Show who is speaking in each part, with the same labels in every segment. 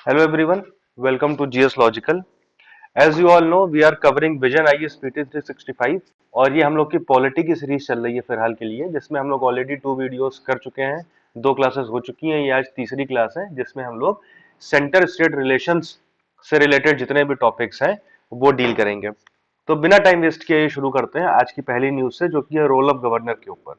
Speaker 1: Hello everyone, welcome to GS Logical. As you all know, we are covering Vision IS PT 365 और ये हम लोग की polity की सीरीज चल रही है फिलहाल के लिए, जिसमें हम लोग ऑलरेडी 2 वीडियोस कर चुके हैं, 2 क्लासेस हो चुकी हैं, ये आज तीसरी क्लास है जिसमें हम लोग सेंटर स्टेट रिलेशंस से रिलेटेड जितने भी टॉपिक्स हैं वो डील करेंगे। तो बिना टाइम वेस्ट किए ये शुरू करते हैं आज की पहली न्यूज से, जो कि है रोल ऑफ गवर्नर के ऊपर।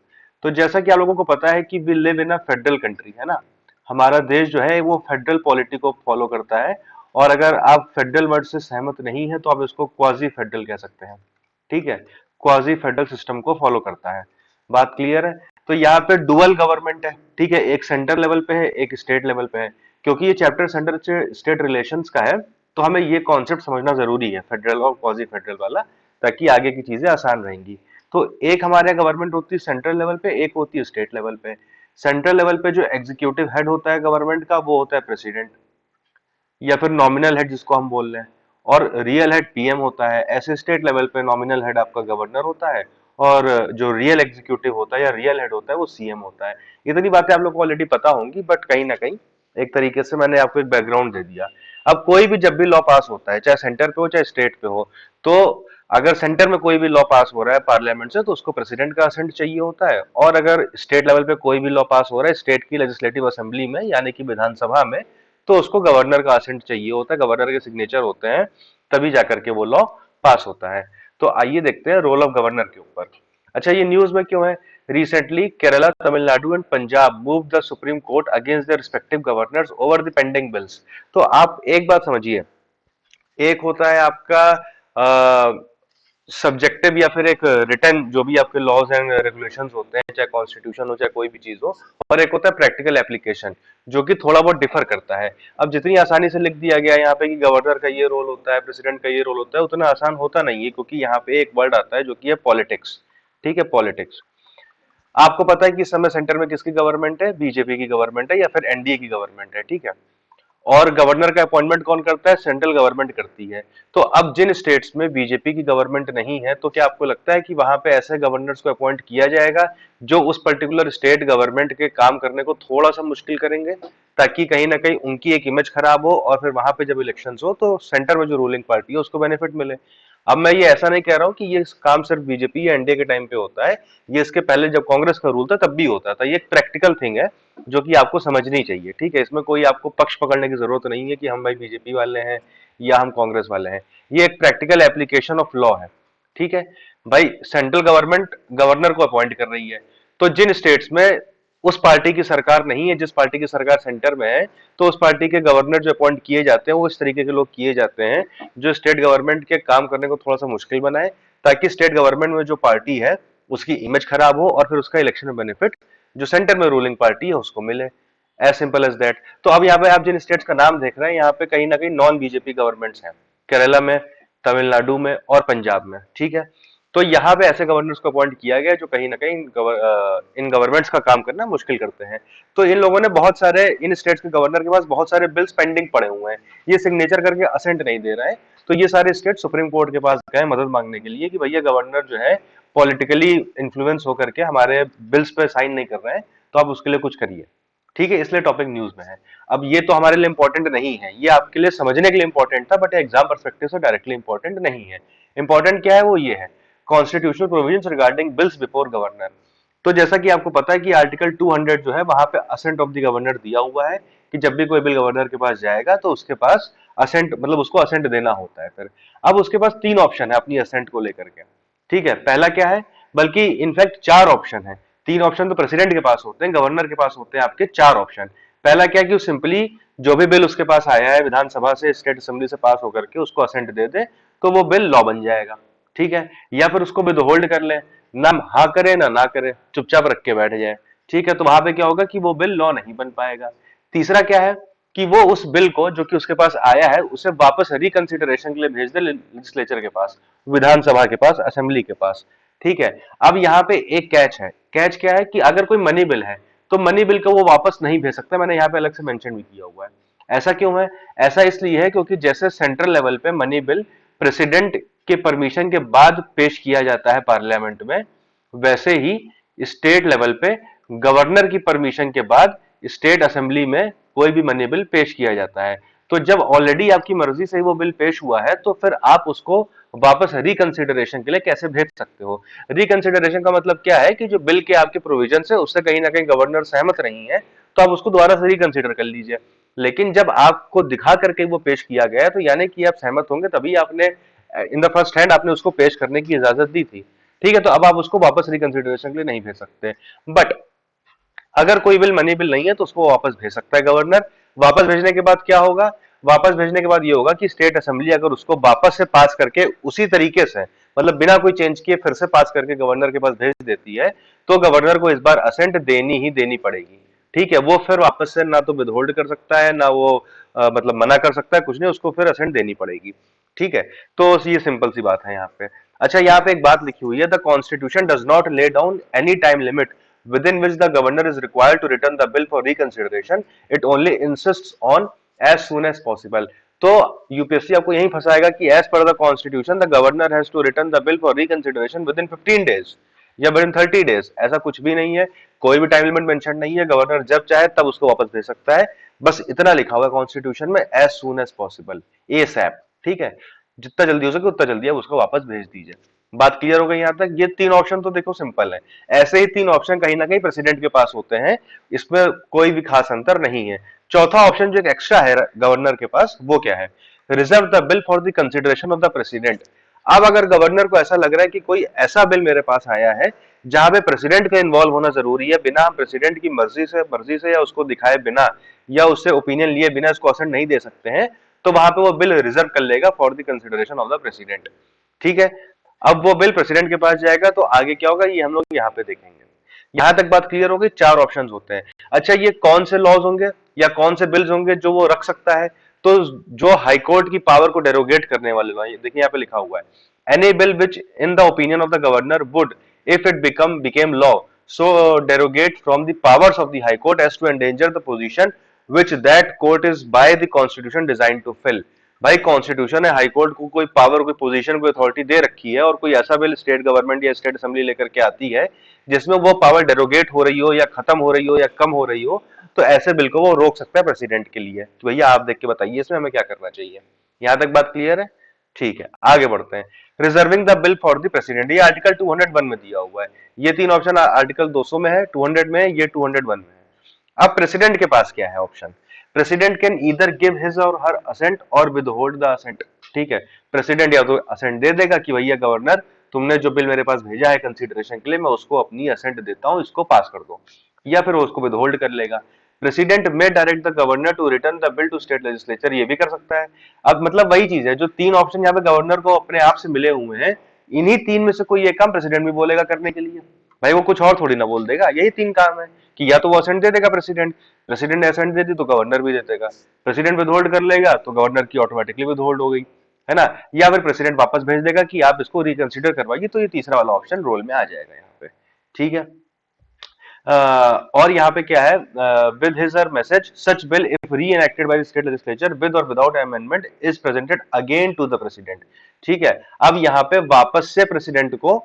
Speaker 1: तो जैसा कि आप लोगों को पता है कि we live in a federal country, है ना। हमारा देश जो है वो फेडरल पॉलिटी को फॉलो करता है, और अगर आप फेडरल वर्ड से सहमत नहीं है तो आप इसको क्वाजी फेडरल कह सकते हैं। ठीक है, क्वाजी फेडरल सिस्टम को फॉलो करता है। बात क्लियर है। तो यहाँ पे डुअल गवर्नमेंट है, ठीक है, एक सेंटर लेवल पे है, एक स्टेट लेवल पे है। क्योंकि ये चैप्टर सेंटर स्टेट रिलेशंस का है, तो हमें ये कॉन्सेप्ट समझना जरूरी है, फेडरल और क्वाजी फेडरल वाला, ताकि आगे की चीजें आसान रहेंगी। तो एक हमारे गवर्नमेंट होती है सेंट्रल लेवल पे, एक होती है स्टेट लेवल पे। सेंट्रल लेवल पे जो एग्जीक्यूटिव हेड होता है गवर्नमेंट का, वो होता है प्रेसिडेंट, या फिर नॉमिनल हेड जिसको हम बोल रहे हैं। और रियल हेड पीएम होता है। ऐसे स्टेट लेवल पे नॉमिनल हेड आपका गवर्नर होता है, और जो रियल एग्जीक्यूटिव होता है या रियल हेड होता है वो सीएम होता है। इतनी बातें आप लोग को ऑलरेडी पता होंगी, बट कहीं ना कहीं एक तरीके से मैंने आपको एक बैकग्राउंड दे दिया। अब कोई भी जब भी लॉ पास होता है, चाहे सेंटर पे हो चाहे स्टेट पे हो, तो अगर सेंटर में कोई भी लॉ पास हो रहा है पार्लियामेंट से, तो उसको प्रेसिडेंट का असेंट चाहिए होता है। और अगर स्टेट लेवल पे कोई भी लॉ पास हो रहा है स्टेट की लेजिस्लेटिव असेंबली में, यानी कि विधानसभा में, तो उसको गवर्नर का असेंट चाहिए होता है, गवर्नर के सिग्नेचर होते हैं, तभी जाकर के वो लॉ पास होता है। तो आइए देखते हैं रोल ऑफ गवर्नर के ऊपर। अच्छा, ये न्यूज में क्यों है? Recently Kerala, Tamil Nadu and Punjab move the supreme court against their respective governors over the pending bills. तो आप एक बात समझिए, एक होता है आपका सब्जेक्टिव या फिर एक रिटर्न, जो भी आपके लॉज एंड रेगुलेशंस होते हैं, चाहे कॉन्स्टिट्यूशन हो चाहे कोई भी चीज हो, और एक होता है प्रैक्टिकल एप्लीकेशन, जो कि थोड़ा बहुत डिफर करता है। अब जितनी आसानी से लिख दिया गया है यहाँ पे कि गवर्नर का ये रोल होता है, प्रेसिडेंट का ये रोल होता है, उतना आसान होता नहीं है, क्योंकि यहाँ पे एक वर्ड आता है जो कि है पॉलिटिक्स। ठीक है, पॉलिटिक्स। आपको पता है कि इस समय सेंटर में किसकी गवर्नमेंट है? बीजेपी की गवर्नमेंट है, या फिर एनडीए की गवर्नमेंट है। ठीक है, और गवर्नर का अपॉइंटमेंट कौन करता है? सेंट्रल गवर्नमेंट करती है। तो अब जिन स्टेट्स में बीजेपी की गवर्नमेंट नहीं है, तो क्या आपको लगता है कि वहां पे ऐसे गवर्नर्स को अपॉइंट किया जाएगा जो उस पर्टिकुलर स्टेट गवर्नमेंट के काम करने को थोड़ा सा मुश्किल करेंगे, ताकि कहीं ना कहीं उनकी एक इमेज खराब हो, और फिर वहां पे जब इलेक्शन हो तो सेंटर में जो रूलिंग पार्टी है उसको बेनिफिट मिले। अब मैं ये ऐसा नहीं कह रहा हूं कि ये काम सिर्फ बीजेपी या एनडीए के टाइम पे होता है, ये इसके पहले जब कांग्रेस का रूल था तब भी होता था। ये एक प्रैक्टिकल थिंग है जो कि आपको समझनी चाहिए। ठीक है, इसमें कोई आपको पक्ष पकड़ने की जरूरत नहीं है कि हम भाई बीजेपी वाले हैं या हम कांग्रेस वाले हैं। ये एक प्रैक्टिकल एप्लीकेशन ऑफ लॉ है। ठीक है भाई, सेंट्रल गवर्नमेंट गवर्नर को अपॉइंट कर रही है, तो जिन स्टेट्स में उस पार्टी की सरकार नहीं है, जिस पार्टी की सरकार सेंटर में है, तो उस पार्टी के गवर्नर जो अपॉइंट किए जाते हैं वो इस तरीके के लोग किए जाते हैं जो स्टेट गवर्नमेंट के काम करने को थोड़ा सा मुश्किल बनाए, ताकि स्टेट गवर्नमेंट में जो पार्टी है उसकी इमेज खराब हो, और फिर उसका इलेक्शन में बेनिफिट जो सेंटर में रूलिंग पार्टी है उसको मिले। As simple as that. तो अब यहाँ पे आप जिन स्टेट्स का नाम देख रहे हैं, यहाँ पे कहीं ना कहीं नॉन बीजेपी गवर्नमेंट्स हैं, केरला में, तमिलनाडु में और पंजाब में। ठीक है, तो यहाँ पे ऐसे गवर्नर्स को अपॉइंट किया गया जो कहीं ना कहीं इन गवर्नमेंट्स का काम करना मुश्किल करते हैं। तो इन लोगों ने बहुत सारे, इन स्टेट्स के गवर्नर के पास बहुत सारे बिल्स पेंडिंग पड़े हुए हैं, ये सिग्नेचर करके असेंट नहीं दे रहा है। तो ये सारे स्टेट सुप्रीम कोर्ट के पास गए मदद मांगने के लिए कि भैया गवर्नर जो है पॉलिटिकली इन्फ्लुएंस होकर के हमारे बिल्स पे साइन नहीं कर रहे हैं, तो आप उसके लिए कुछ करिए। ठीक है, इसलिए टॉपिक न्यूज में है। अब ये तो हमारे लिए इंपॉर्टेंट नहीं है, ये आपके लिए समझने के लिए इंपॉर्टेंट था, बट एग्जाम परस्पेक्टिव से डायरेक्टली इंपॉर्टेंट नहीं है। इंपॉर्टेंट क्या है? वो ये है, constitutional provisions regarding bills before governor. तो जैसा कि आपको पता है कि आर्टिकल 200 जो है वहां पे असेंट ऑफ द गवर्नर दिया हुआ है, कि जब भी कोई बिल गवर्नर के पास जाएगा तो उसके पास असेंट, मतलब उसको असेंट देना होता है। फिर अब उसके पास 3 ऑप्शन है अपनी असेंट को लेकर के। ठीक है, पहला क्या है, बल्कि इनफैक्ट 4 ऑप्शन है। 3 ऑप्शन तो प्रेसिडेंट के पास होते हैं, गवर्नर के पास होते हैं आपके 4 ऑप्शन। पहला क्या कि वो सिंपली जो भी बिल उसके पास आया है विधानसभा से, स्टेट असेंबली से पास होकर के उसको असेंट दे दे, तो वो बिल लॉ बन जाएगा। ठीक है, या फिर उसको विद होल्ड कर ले, ना हाँ करे ना करे, चुपचाप रख के बैठ जाए। ठीक है, तो वहां पे क्या होगा कि वो बिल लॉ नहीं बन पाएगा। तीसरा क्या है कि वो उस बिल को जो कि उसके पास आया है उसे वापस रिकंसिडरेशन के लिए भेज दे लेजिस्लेचर के पास, विधानसभा के पास, असेंबली के पास। ठीक है, अब यहाँ पे एक कैच है। कैच क्या है कि अगर कोई मनी बिल है तो मनी बिल को वो वापस नहीं भेज सकता। मैंने यहाँ पे अलग से मेंशन भी किया हुआ है। ऐसा क्यों है? ऐसा इसलिए है क्योंकि जैसे सेंट्रल लेवल पे मनी बिल प्रेसिडेंट के परमिशन के बाद पेश किया जाता है पार्लियामेंट में, वैसे ही स्टेट लेवल पे गवर्नर की परमिशन के बाद स्टेट असेंबली में कोई भी मनी बिल पेश किया जाता है। तो जब ऑलरेडी आपकी मर्जी से वो बिल पेश हुआ है तो फिर आप उसको वापस रिकंसिडरेशन के लिए कैसे भेज सकते हो? रिकंसिडरेशन का मतलब क्या है कि जो बिल के आपके प्रोविजन है उससे कहीं ना कहीं गवर्नर सहमत नहीं है, तो आप उसको दोबारा से रिकंसिडर कर लीजिए। लेकिन जब आपको दिखा करके वो पेश किया गया है तो यानी कि आप सहमत होंगे, तभी आपने इन द फर्स्ट हैंड आपने उसको पेश करने की इजाजत दी थी। ठीक है, तो अब आप उसको वापस रिकंसिडरेशन के लिए नहीं भेज सकते। बट अगर कोई बिल मनी बिल नहीं है तो उसको वापस भेज सकता है गवर्नर। वापस भेजने के बाद क्या होगा? वापस भेजने के बाद ये होगा कि स्टेट असेंबली अगर उसको वापस से पास करके उसी तरीके से, मतलब बिना कोई चेंज किए फिर से पास करके गवर्नर के पास भेज देती है, तो गवर्नर को इस बार असेंट देनी ही देनी पड़ेगी। ठीक है, वो फिर वापस से ना तो विदहोल्ड कर सकता है, ना वो मतलब मना कर सकता है, कुछ नहीं, उसको फिर असेंट देनी पड़ेगी। ठीक है, तो ये सिंपल सी बात है यहाँ पे। अच्छा, यहाँ पे एक बात लिखी हुई है, the constitution does not lay down any time limit within which the governor is required to return the bill for reconsideration. It only insists on as soon as possible. तो यूपीएससी आपको यही फंसाएगा कि as per the constitution the governor has to return the bill for reconsideration within 15 days या within 30 days. ऐसा कुछ भी नहीं है, कोई भी टाइम लिमिट मेंशन नहीं है, गवर्नर जब चाहे तब उसको वापस भेज सकता है। बस इतना लिखा हुआ है कॉन्स्टिट्यूशन में, as soon as possible, ASAP. ठीक है, जितना जल्दी हो सके उतना जल्दी आप उसको वापस भेज दीजिए। बात क्लियर हो गई यहाँ तक? ये तीन ऑप्शन तो देखो सिंपल है। ऐसे ही तीन ऑप्शन कहीं ना कहीं प्रेसिडेंट के पास होते हैं, इसमें कोई भी खास अंतर नहीं है। चौथा ऑप्शन जो एक एक्स्ट्रा है गवर्नर के पास, वो क्या है? Reserve the bill for the consideration of the president. अब अगर गवर्नर को ऐसा लग रहा है कि कोई ऐसा बिल मेरे पास आया है जहां पे प्रेसिडेंट का इन्वॉल्व होना जरूरी है, बिना हम प्रेसिडेंट की मर्जी से या उसको दिखाए बिना या उससे ओपिनियन लिए बिना इसको असेंट नहीं दे सकते हैं, तो वहां पे वो बिल रिजर्व कर लेगा for the consideration of the president. ठीक है, अब वो बिल प्रेसिडेंट के पास जाएगा तो आगे क्या होगा ये हम लोग यहाँ पे देखेंगे। यहां तक बात क्लियर हो गई? चार ऑप्शन होते हैं। अच्छा, ये कौन से लॉज होंगे या कौन से बिल्स होंगे जो वो रख सकता है? तो जो हाईकोर्ट की पावर को डेरोगेट करने वाले, देखिए यहाँ पे लिखा हुआ है, any bill which in the opinion of the governor would if it became law so derogate from the powers of the high court as to endanger the position which that court is by the constitution designed to fill। भाई constitution है, high court को कोई power, कोई position, कोई authority दे रखी है, और कोई ऐसा बिल स्टेट गवर्नमेंट या स्टेट असेंबली लेकर के आती है जिसमें वो पावर डेरोगेट हो रही हो या खत्म हो रही हो या कम हो रही हो, तो ऐसे बिल को वो रोक सकता है प्रेसिडेंट के लिए। तो भैया आप देख के बताइए इसमें हमें क्या करना चाहिए। यहां तक बात क्लियर है? ठीक है, आगे बढ़ते हैं। Reserving the bill for the president, ये आर्टिकल 201 में दिया हुआ है। ये तीन ऑप्शन आर्टिकल 200 में है, 200 में है, ये 201 में है। अब प्रेसिडेंट के पास क्या है option? President can either give his और हर असेंट और विदहोल्ड द असेंट। ठीक है, प्रेसिडेंट या तो असेंट दे देगा कि भैया गवर्नर तुमने जो बिल मेरे पास भेजा है कंसीडरेशन के लिए, मैं उसको अपनी असेंट देता हूं, इसको पास कर दो, या फिर वो उसको विदहोल्ड कर लेगा। प्रेसिडेंट में direct the governor to return the bill to state legislature, ये भी कर सकता है। अब मतलब वही चीज है, जो तीन ऑप्शन यहाँ पे गवर्नर को अपने आप से मिले हुए हैं, इन्हीं तीन में से कोई एक काम प्रेसिडेंट भी बोलेगा करने के लिए। भाई वो कुछ और थोड़ी ना बोल देगा, यही तीन काम है कि या तो वो असेंट दे देगा प्रेसिडेंट, प्रेसिडेंट ने असेंट दे दी तो गवर्नर भी दे देगा, प्रेसिडेंट विदहोल्ड कर लेगा तो गवर्नर की ऑटोमेटिकली विदहोल्ड हो गई, है ना, या फिर प्रेसिडेंट वापस भेज देगा कि आप इसको रिकंसिडर करवाइए, तो ये तीसरा वाला ऑप्शन रोल में आ जाएगा यहाँ पे। ठीक है, और यहाँ पे क्या है, with his or message such bill if reenacted by the state legislature with or without amendment is presented again to the president. ठीक है, अब यहाँ पे वापस से प्रेसिडेंट को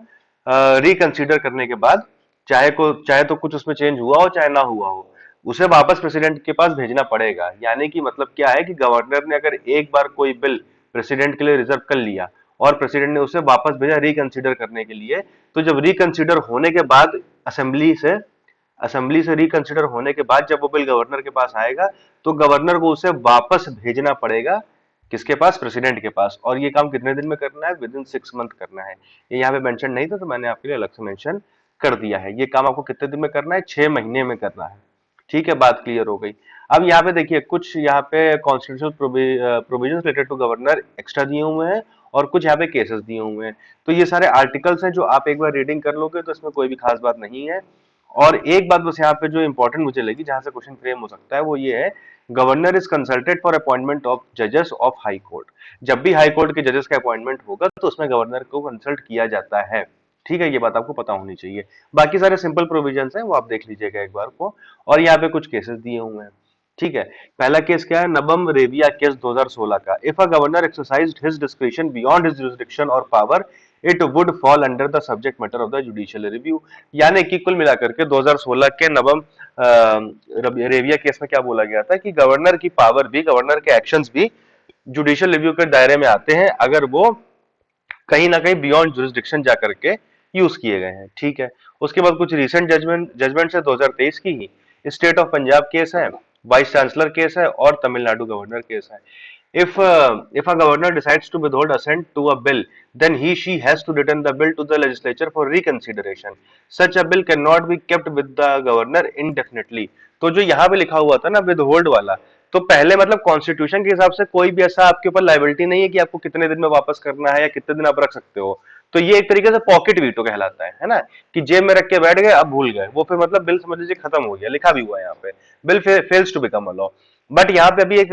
Speaker 1: रिकंसिडर करने के बाद, चाहे तो कुछ उसमें चेंज हुआ हो चाहे ना हुआ हो, उसे वापस प्रेसिडेंट के पास भेजना पड़ेगा। यानी कि मतलब क्या है कि गवर्नर ने अगर एक बार कोई बिल प्रेसिडेंट के लिए रिजर्व कर लिया और प्रेसिडेंट ने उसे वापस भेजा रिकंसिडर करने के लिए, तो जब रिकंसिडर होने के बाद असेंबली से रिकंसिडर होने के बाद जब वो बिल गवर्नर के पास आएगा, तो गवर्नर को उसे वापस भेजना पड़ेगा, किसके पास? प्रेसिडेंट के पास। और ये काम कितने दिन में करना है? विद इन 6 मंथ करना है। ये यहाँ पे मेंशन नहीं था तो मैंने आपके लिए अलग से मेंशन कर दिया है। ये काम आपको कितने दिन में करना है? 6 महीने में करना है। ठीक है, बात क्लियर हो गई। अब यहाँ पे देखिए, कुछ यहाँ पे constitutional provision related to governor extra दिए हुए हैं और कुछ यहाँ पे केसेस दिए हुए हैं। तो ये सारे आर्टिकल्स हैं जो आप एक बार रीडिंग कर लोगे तो इसमें कोई भी खास बात नहीं है। और एक बात बस यहाँ पे जो इंपॉर्टेंट मुझे लगी, जहां से क्वेश्चन फ्रेम हो सकता है, वो ये है, governor is consulted for appointment of जजेस ऑफ हाई कोर्ट। जब भी हाई कोर्ट के जजेस का अपॉइंटमेंट होगा तो उसमें गवर्नर को कंसल्ट किया जाता है। ठीक है, ये बात आपको पता होनी चाहिए। बाकी सारे सिंपल प्रोविजंस हैं, वो आप देख लीजिएगा एक बार को। और यहाँ पे कुछ केसेस दिए हुए हैं। ठीक है, पहला केस क्या है? नबम रेबिया केस 2016 का। If a governor exercised his discretion beyond his jurisdiction or power, it would fall under the subject matter of the judicial review. यानी कि कुल मिलाकर के 2016 के नवम रेविया केस में क्या बोला गया था कि गवर्नर की पावर भी, गवर्नर के एक्शंस भी जुडिशियल रिव्यू के दायरे में आते हैं अगर वो कहीं ना कहीं बियॉन्ड जुरिस्डिक्शन जाकर के यूज किए गए हैं। ठीक है, उसके बाद कुछ रिसेंट जजमेंट है 2023 की ही, स्टेट ऑफ पंजाब केस है, वाइस चांसलर केस है और तमिलनाडु गवर्नर केस है। If a governor decides to withhold assent to a bill, then she has to return the bill to the legislature for reconsideration. Such a bill cannot be kept with the governor indefinitely. तो जो यहाँ पे लिखा हुआ था ना withhold वाला, तो पहले मतलब कॉन्स्टिट्यूशन के हिसाब से कोई भी ऐसा आपके ऊपर लाइबिलिटी नहीं है कि आपको कितने दिन में वापस करना है या कितने दिन आप रख सकते हो। तो ये एक तरीके से पॉकेट वीटो कहलाता है ना, कि जेब में रख के बैठ गए, अब भूल गए, वो फिर मतलब बिल समझ लीजिए खत्म हो गया, लिखा भी हुआ है यहाँ पे, bill fails to become a law. But यहाँ पे अभी एक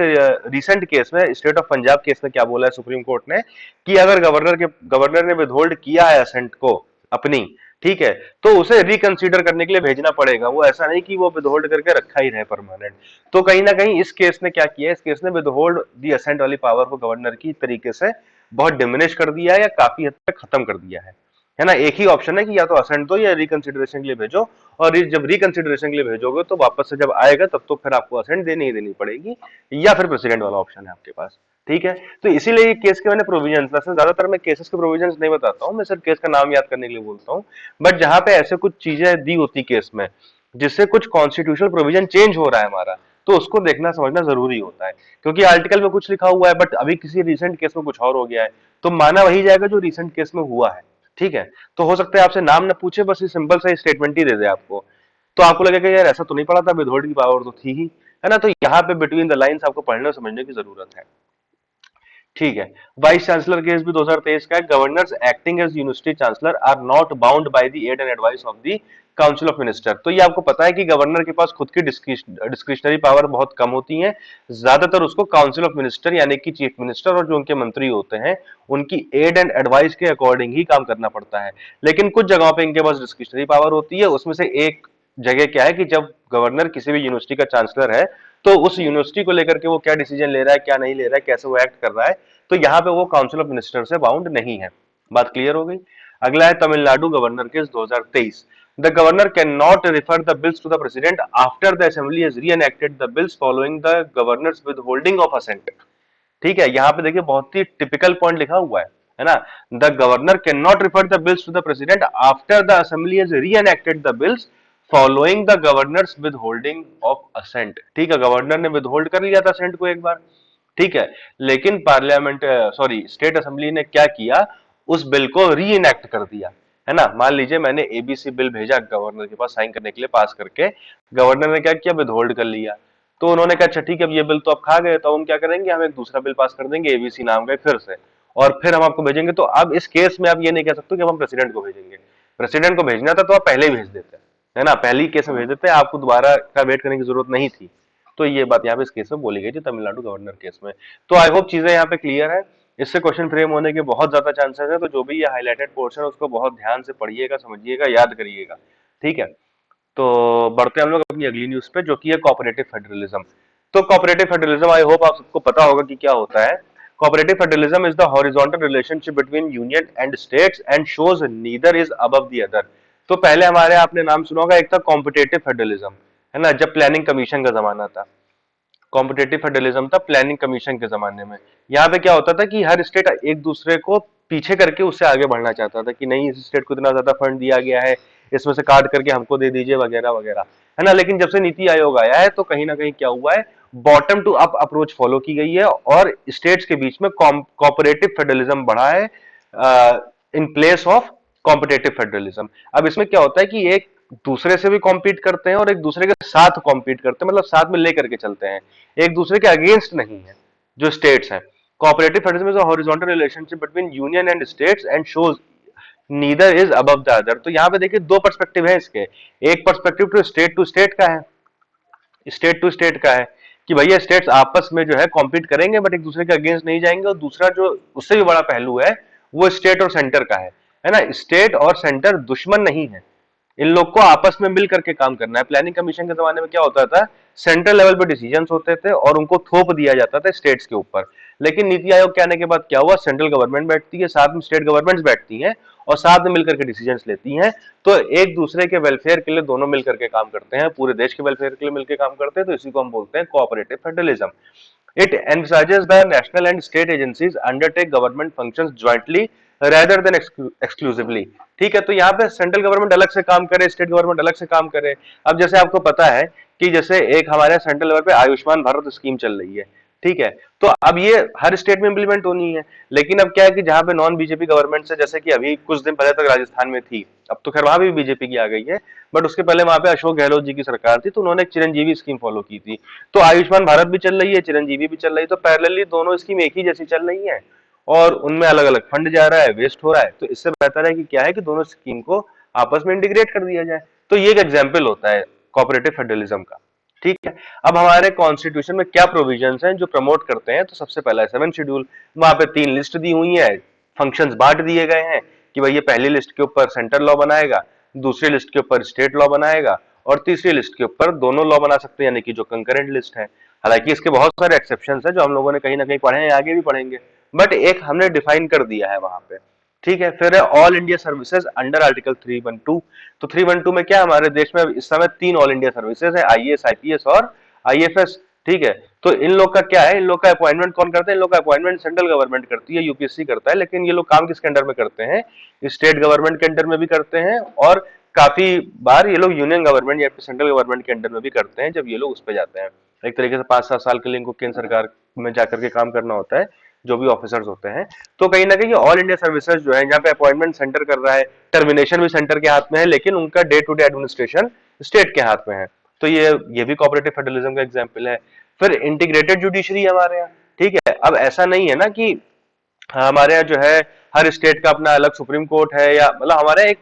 Speaker 1: रिसेंट केस में, स्टेट ऑफ पंजाब केस में क्या बोला है सुप्रीम कोर्ट ने, कि अगर गवर्नर ने विदहोल्ड किया है असेंट को अपनी, ठीक है, तो उसे रिकंसीडर करने के लिए भेजना पड़ेगा। वो ऐसा नहीं कि वो विदहोल्ड करके रखा ही रहे परमानेंट। तो कहीं ना कहीं इस केस ने क्या किया, इस केस ने विदहोल्ड दी असेंट वाली पावर को गवर्नर की तरीके से बहुत डिमिनिश कर दिया है या काफी हद तक खत्म कर दिया है ना। एक ही ऑप्शन है कि या तो असेंट दो या रिकंसिडरेशन के लिए भेजो, और जब रिकंसिडरेशन के लिए भेजोगे तो वापस से जब आएगा तब तो फिर आपको असेंट देनी ही देनी पड़ेगी, या फिर प्रेसिडेंट वाला ऑप्शन है आपके पास। ठीक है, तो इसीलिए ये केस के मैंने प्रोविजन, वैसे ज्यादातर मैं केसेस के प्रोविजन नहीं बताता हूँ, मैं सिर्फ केस का नाम याद करने के लिए बोलता हूँ। बट जहां पे ऐसे कुछ चीजें दी होती केस में जिससे कुछ कॉन्स्टिट्यूशनल प्रोविजन चेंज हो रहा है हमारा, तो उसको देखना समझना जरूरी होता है। क्योंकि आर्टिकल में कुछ लिखा हुआ है बट अभी किसी रिसेंट केस में कुछ और हो गया है, तो माना वही जाएगा जो रिसेंट केस में हुआ है। ठीक है, तो हो सकता है आपसे नाम ना पूछे, बस ये सिंपल सा स्टेटमेंट ही दे दे आपको, तो आपको लगेगा यार ऐसा तो नहीं पड़ा था, विदहोल्ड की पावर तो थी ही, है ना। तो यहाँ पे बिटवीन द लाइंस आपको पढ़ने समझने की जरूरत है। ठीक है, वाइस चांसलर केस भी 2023 का है। Governors acting as university chancellor are not bound by the aid and advice of the council of minister. तो ये आपको पता है कि गवर्नर के पास खुद की डिस्क्रिशनरी पावर बहुत कम होती है, ज्यादातर उसको काउंसिल ऑफ मिनिस्टर यानी कि चीफ मिनिस्टर और जो उनके मंत्री होते हैं उनकी एड एंड एडवाइस के अकॉर्डिंग ही काम करना पड़ता है। लेकिन कुछ जगहों पे इनके पास डिस्क्रिशनरी पावर होती है, उसमें से एक जगह क्या है कि जब गवर्नर किसी भी यूनिवर्सिटी का चांसलर है तो उस यूनिवर्सिटी को लेकर के वो क्या डिसीजन ले रहा है, क्या नहीं ले रहा है, कैसे वो एक्ट कर रहा है, तो यहाँ पे वो काउंसिल ऑफ मिनिस्टर से बाउंड नहीं है। बात क्लियर हो गई। अगला है Tamil Nadu governor case 2023। The governor cannot refer the bills to the president after the assembly has reenacted the bills following the governor's withholding of assent. ठीक है, यहाँ पे देखिए बहुत ही टिपिकल पॉइंट लिखा हुआ है ना। The governor cannot refer the bills to the president after the assembly has reenacted the bills following the governor's withholding of assent. ठीक है, गवर्नर ने विद होल्ड कर लिया था असेंट को एक बार, ठीक है, लेकिन पार्लियामेंट सॉरी स्टेट असेंबली ने क्या किया, उस बिल को री इनेक्ट कर दिया, है ना। मान लीजिए मैंने एबीसी बिल भेजा गवर्नर के पास साइन करने के लिए, पास करके गवर्नर ने क्या किया, विदहोल्ड कर लिया। तो उन्होंने कहा अच्छा ठीक है, अब ये बिल तो आप खा गए, तो हम क्या करेंगे, हम एक दूसरा बिल पास कर देंगे एबीसी नाम का फिर से, और फिर हम आपको भेजेंगे। तो अब इस केस में आप ये नहीं कह सकते कि हम प्रेसिडेंट को भेजेंगे, प्रेसिडेंट को भेजना था तो आप पहले ही भेज देते, है ना, पहली केस में भेज देते, आपको दोबारा का वेट करने की जरूरत नहीं थी। तो ये बात यहाँ पे इस केस में बोली गई थी तमिलनाडु गवर्नर केस में। तो आई होप चीजें यहाँ पे क्लियर है, इससे क्वेश्चन फ्रेम होने के बहुत ज्यादा चांसेस है। तो जो भी ये हाईलाइटेड पोर्शन है उसको बहुत ध्यान से पढ़िएगा, समझिएगा, याद करिएगा। ठीक है, तो बढ़ते हैं हम लोग अपनी अगली न्यूज पे, जो कि है कोऑपरेटिव फेडरलिज्म। तो कोऑपरेटिव फेडरलिज्म आई होप आप सबको पता होगा कि क्या होता है। Cooperative federalism is the horizontal relationship between union and states and shows neither is above the other. तो पहले हमारे आपने नाम सुना होगा, एक था कॉम्पिटेटिव फेडरलिज्म, है ना, जब प्लानिंग कमीशन का जमाना था। कॉम्पिटेटिव फेडरलिज्म था प्लानिंग कमीशन के जमाने में। यहाँ पे क्या होता था कि हर स्टेट एक दूसरे को पीछे करके उससे आगे बढ़ना चाहता था कि नहीं इस स्टेट को इतना ज्यादा फंड दिया गया है, इसमें से काट करके हमको दे दीजिए वगैरह वगैरह, है ना। लेकिन जब से नीति आयोग आया है तो कहीं ना कहीं क्या हुआ है, bottom to up approach follow की गई है और स्टेट्स के बीच में कोऑपरेटिव फेडरलिज्म बढ़ा है in place of competitive federalism. अब इसमें क्या होता है कि एक दूसरे से भी कॉम्पीट करते हैं और एक दूसरे के साथ कॉम्पीट करते हैं, मतलब साथ में लेकर के चलते हैं, एक दूसरे के अगेंस्ट नहीं है जो स्टेट्स हैं। Cooperative federalism is a horizontal relationship between union and states and shows neither is above the other. तो यहाँ पे देखिए दो पर्सपेक्टिव है इसके, एक पर्सपेक्टिव टू स्टेट का है, स्टेट टू स्टेट का है कि भैया स्टेट्स आपस में जो है कॉम्पीट करेंगे बट एक दूसरे के अगेंस्ट नहीं जाएंगे, और दूसरा जो उससे भी बड़ा पहलू है वो स्टेट और सेंटर का है ना। स्टेट और सेंटर दुश्मन नहीं है, इन लोग को आपस में मिल करके काम करना है। प्लानिंग कमीशन के जमाने में क्या होता था, सेंट्रल लेवल पे डिसीजंस होते थे और उनको थोप दिया जाता था स्टेट्स के ऊपर। लेकिन नीति आयोग के आने के बाद क्या हुआ, सेंट्रल गवर्नमेंट बैठती है, साथ में स्टेट गवर्नमेंट्स बैठती हैं और साथ में मिलकर के डिसीजंस लेती हैं। तो एक दूसरे के वेलफेयर के लिए दोनों मिलकर के काम करते हैं, पूरे देश के वेलफेयर के लिए मिलकर काम करते हैं। तो इसी को हम बोलते हैं cooperative federalism. It envisages the national and state agencies undertake government functions jointly rather than exclusively। ठीक है, तो यहाँ पे सेंट्रल गवर्नमेंट अलग से काम करे, स्टेट गवर्नमेंट अलग से काम करे। अब जैसे आपको पता है कि जैसे एक हमारे सेंट्रल लेवल पे आयुष्मान भारत स्कीम चल रही है, ठीक है, तो अब ये हर स्टेट में इंप्लीमेंट होनी है। लेकिन अब क्या है कि जहां पे नॉन बीजेपी गवर्नमेंट है, जैसे कि अभी कुछ दिन पहले तक राजस्थान में थी, अब तो खैर वहां भी बीजेपी की आ गई है, बट उसके पहले वहां पे अशोक गहलोत जी की सरकार थी, तो उन्होंने एक चिरंजीवी स्कीम फॉलो की थी। तो आयुष्मान भारत भी चल रही है, चिरंजीवी भी चल रही है, तो पैरेलली दोनों स्कीम एक ही जैसी चल रही है और उनमें अलग अलग फंड जा रहा है, वेस्ट हो रहा है। तो इससे बेहतर है कि क्या है कि दोनों स्कीम को आपस में इंटीग्रेट कर दिया जाए। तो ये एक एग्जाम्पल होता है कोऑपरेटिव फेडरलिज्म का। ठीक है, अब हमारे कॉन्स्टिट्यूशन में क्या प्रोविजंस हैं जो प्रमोट करते हैं, तो सबसे पहला है 7th शेड्यूल। वहां पे 3 लिस्ट दी हुई है, फंक्शंस बांट दिए गए हैं कि भाई ये पहली लिस्ट के ऊपर सेंट्रल लॉ बनाएगा, दूसरी लिस्ट के ऊपर स्टेट लॉ बनाएगा और तीसरी लिस्ट के ऊपर दोनों लॉ बना सकते हैं, यानी कि जो कंकरेंट लिस्ट है। हालांकि इसके बहुत सारे एक्सेप्शंस हैं जो हम लोगों ने कहीं ना कहीं पढ़े हैं, आगे भी पढ़ेंगे, बट एक हमने डिफाइन कर दिया है वहां पे। ठीक है, फिर है all India services under article 312। तो 312 में क्या, हमारे देश में इस समय 3 ऑल इंडिया सर्विसेज है, आईएएस, आईपीएस और आईएफएस। ठीक है, तो इन लोग का क्या है, इन लोग का अपॉइंटमेंट कौन करता है, इन लोग का अपॉइंटमेंट सेंट्रल गवर्नमेंट करती है, यूपीएससी करता है। लेकिन ये लोग काम किसके अंडर में करते हैं, स्टेट गवर्नमेंट के अंडर में भी करते हैं और काफी बार ये लोग यूनियन गवर्नमेंट या सेंट्रल गवर्नमेंट के अंडर में भी करते हैं, जब ये लोग उस पर जाते हैं। एक तरीके से 5-7 साल के लिए इनको केंद्र सरकार में जाकर के काम करना होता है, जो भी ऑफिसर्स होते हैं। तो कहीं ना कहीं ऑल इंडिया सर्विसेज जो है, जहाँ पे अपॉइंटमेंट सेंटर कर रहा है, टर्मिनेशन भी सेंटर के हाथ में है, लेकिन उनका day to day administration state के हाथ में है। तो ये भी कोऑपरेटिव फेडरलिज्म का एग्जांपल है। फिर इंटीग्रेटेड जुडिशरी हमारे यहाँ। ठीक है, अब ऐसा नहीं है ना कि हमारे यहाँ जो है हर स्टेट का अपना अलग सुप्रीम कोर्ट है, या मतलब हमारे एक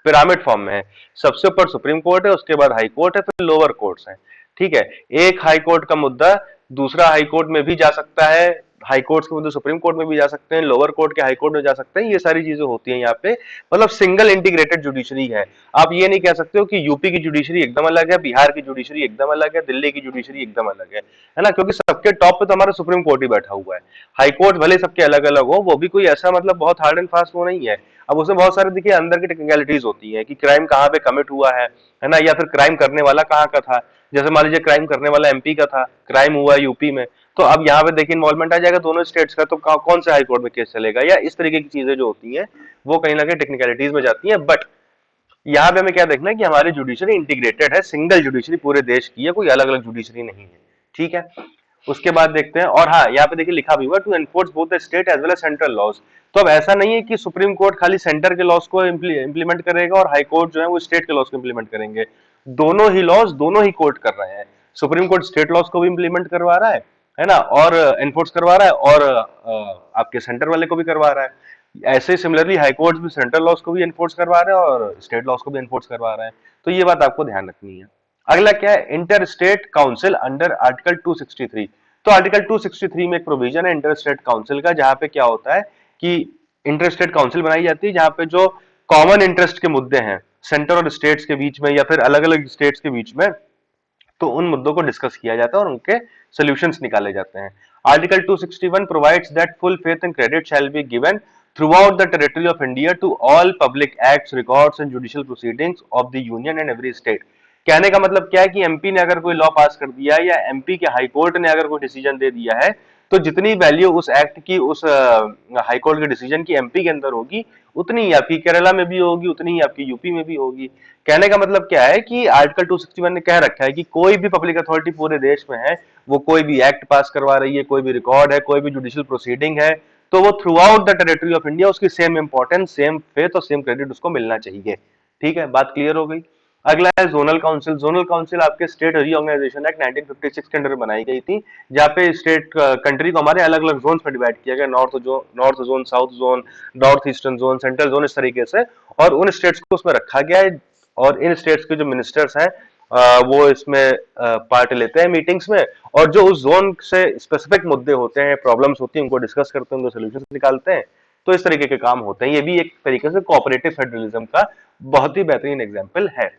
Speaker 1: पिरामिड फॉर्म में है। सबसे ऊपर सुप्रीम कोर्ट है, उसके बाद हाई कोर्ट है, फिर लोअर कोर्ट्स हैं। ठीक है, एक हाई कोर्ट का मुद्दा दूसरा हाई कोर्ट में भी जा सकता है, हाई कोर्ट के मुद्दे सुप्रीम कोर्ट में भी जा सकते हैं, लोअर कोर्ट के हाई कोर्ट में जा सकते हैं। ये सारी चीजें होती हैं यहाँ पे, मतलब सिंगल इंटीग्रेटेड जुडिशरी है। आप ये नहीं कह सकते हो कि यूपी की जुडिशरी एकदम अलग है, बिहार की जुडिशरी एकदम अलग है, दिल्ली की जुडिशरी एकदम अलग है ना, क्योंकि सबके टॉप पे तो हमारा सुप्रीम कोर्ट ही बैठा हुआ है। हाई कोर्ट भले सबके अलग अलग हो, वो भी कोई ऐसा मतलब बहुत हार्ड एंड फास्ट वो नहीं है। अब उसमें बहुत सारे देखिए अंदर की टेक्निकलिटीज होती है कि क्राइम कहाँ पे कमिट हुआ है ना, या फिर क्राइम करने वाला कहाँ का था। जैसे मान लीजिए क्राइम करने वाला एमपी का था, क्राइम हुआ यूपी में, तो अब यहाँ पे देखिए इन्वॉल्वमेंट आ जाएगा दोनों स्टेट्स का, तो कौन से हाई कोर्ट में केस चलेगा, या इस तरीके की चीजें जो होती है वो कहीं ना कहीं टेक्निकलिटीज में जाती है। बट यहाँ पे हमें क्या देखना है कि हमारी जुडिशरी इंटीग्रेटेड है, सिंगल जुडिशरी पूरे देश की है, कोई अलग अलग जुडिशरी नहीं है। ठीक है, उसके बाद देखते हैं, और हाँ यहाँ पे देखिए लिखा भी हुआ to enforce both the state as well as central laws. तो अब ऐसा नहीं है कि सुप्रीम कोर्ट खाली सेंटर के लॉज को इंप्लीमेंट करेगा और हाई कोर्ट जो है वो स्टेट के लॉज को इंप्लीमेंट करेंगे। दोनों ही लॉज दोनों ही कोर्ट कर रहे हैं। सुप्रीम कोर्ट स्टेट लॉज को भी इंप्लीमेंट करवा रहा है ना, और एनफोर्स करवा रहा है, और आपके सेंटर वाले को भी करवा रहा है। ऐसे सिमिलरली हाई कोर्ट भी सेंट्रल लॉज को भी एनफोर्स करवा रहे हैं और स्टेट लॉज को भी एनफोर्स करवा रहे हैं। तो ये बात आपको ध्यान रखनी है। अगला क्या है, inter state council under article 263। तो आर्टिकल 263 में एक प्रोविजन है इंटर स्टेट काउंसिल का, जहां पे क्या होता है कि इंटर स्टेट काउंसिल बनाई जाती है, जहां पे जो कॉमन इंटरेस्ट के मुद्दे हैं सेंटर और स्टेट्स के बीच में या फिर अलग अलग स्टेट्स के बीच में, तो उन मुद्दों को डिस्कस किया जाता है और उनके सॉल्यूशंस निकाले जाते हैं। Article 261 provides that full faith and credit shall be given throughout the territory of India to all public acts, records and judicial proceedings of the union and every state। कहने का मतलब क्या है कि एमपी ने अगर कोई लॉ पास कर दिया है या एमपी के हाई कोर्ट ने अगर कोई डिसीजन दे दिया है, तो जितनी वैल्यू उस एक्ट की, उस हाई कोर्ट के डिसीजन की एमपी के अंदर होगी, उतनी ही आपकी केरला में भी होगी, उतनी ही आपकी यूपी में भी होगी। कहने का मतलब क्या है कि आर्टिकल 261 ने कह रखा है कि कोई भी पब्लिक अथॉरिटी पूरे देश में है, वो कोई भी एक्ट पास करवा रही है, कोई भी रिकॉर्ड है, कोई भी जुडिशियल प्रोसीडिंग है, तो वो through out the territory of India उसकी सेम इंपॉर्टेंस, सेम फेथ और सेम क्रेडिट उसको मिलना चाहिए। ठीक है, बात क्लियर हो गई। अगला है जोनल काउंसिल। जोनल काउंसिल आपके स्टेट रीऑर्गेनाइजेशन एक्ट 1956 के अंडर बनाई गई थी, जहाँ पे स्टेट कंट्री को हमारे अलग अलग जोन में डिवाइड किया गया, north zone, south zone, north eastern zone, central zone, इस तरीके से, और उन स्टेट्स को उसमें रखा गया है। और इन स्टेट्स के जो मिनिस्टर्स हैं वो इसमें पार्ट लेते हैं मीटिंग्स में, और जो उस जोन से स्पेसिफिक मुद्दे होते हैं, प्रॉब्लम्स होती हैं, उनको डिस्कस करते हैं, उनको सोल्यूशन निकालते हैं। तो इस तरीके के काम होते हैं। ये भी एक तरीके से कोऑपरेटिव फेडरलिज्म का बहुत ही बेहतरीन एग्जाम्पल है।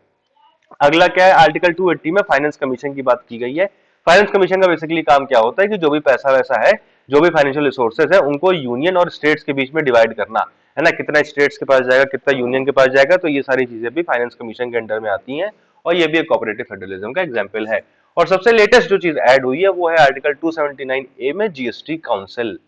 Speaker 1: अगला क्या है, आर्टिकल 280 में फाइनेंस कमीशन की बात की गई है। फाइनेंस कमीशन का बेसिकली काम क्या होता है कि जो भी पैसा वैसा है, जो भी फाइनेंशियल रिसोर्सेज है, उनको यूनियन और स्टेट्स के बीच में डिवाइड करना है ना, कितना स्टेट्स के पास जाएगा, कितना यूनियन के पास जाएगा, तो ये सारी चीजें भी फाइनेंस कमीशन के अंडर में आती हैं, और ये भी एक कोऑपरेटिव फेडरलिज्म का एग्जाम्पल है। और सबसे लेटेस्ट जो चीज ऐड हुई है वो है आर्टिकल 279A में जीएसटी काउंसिल।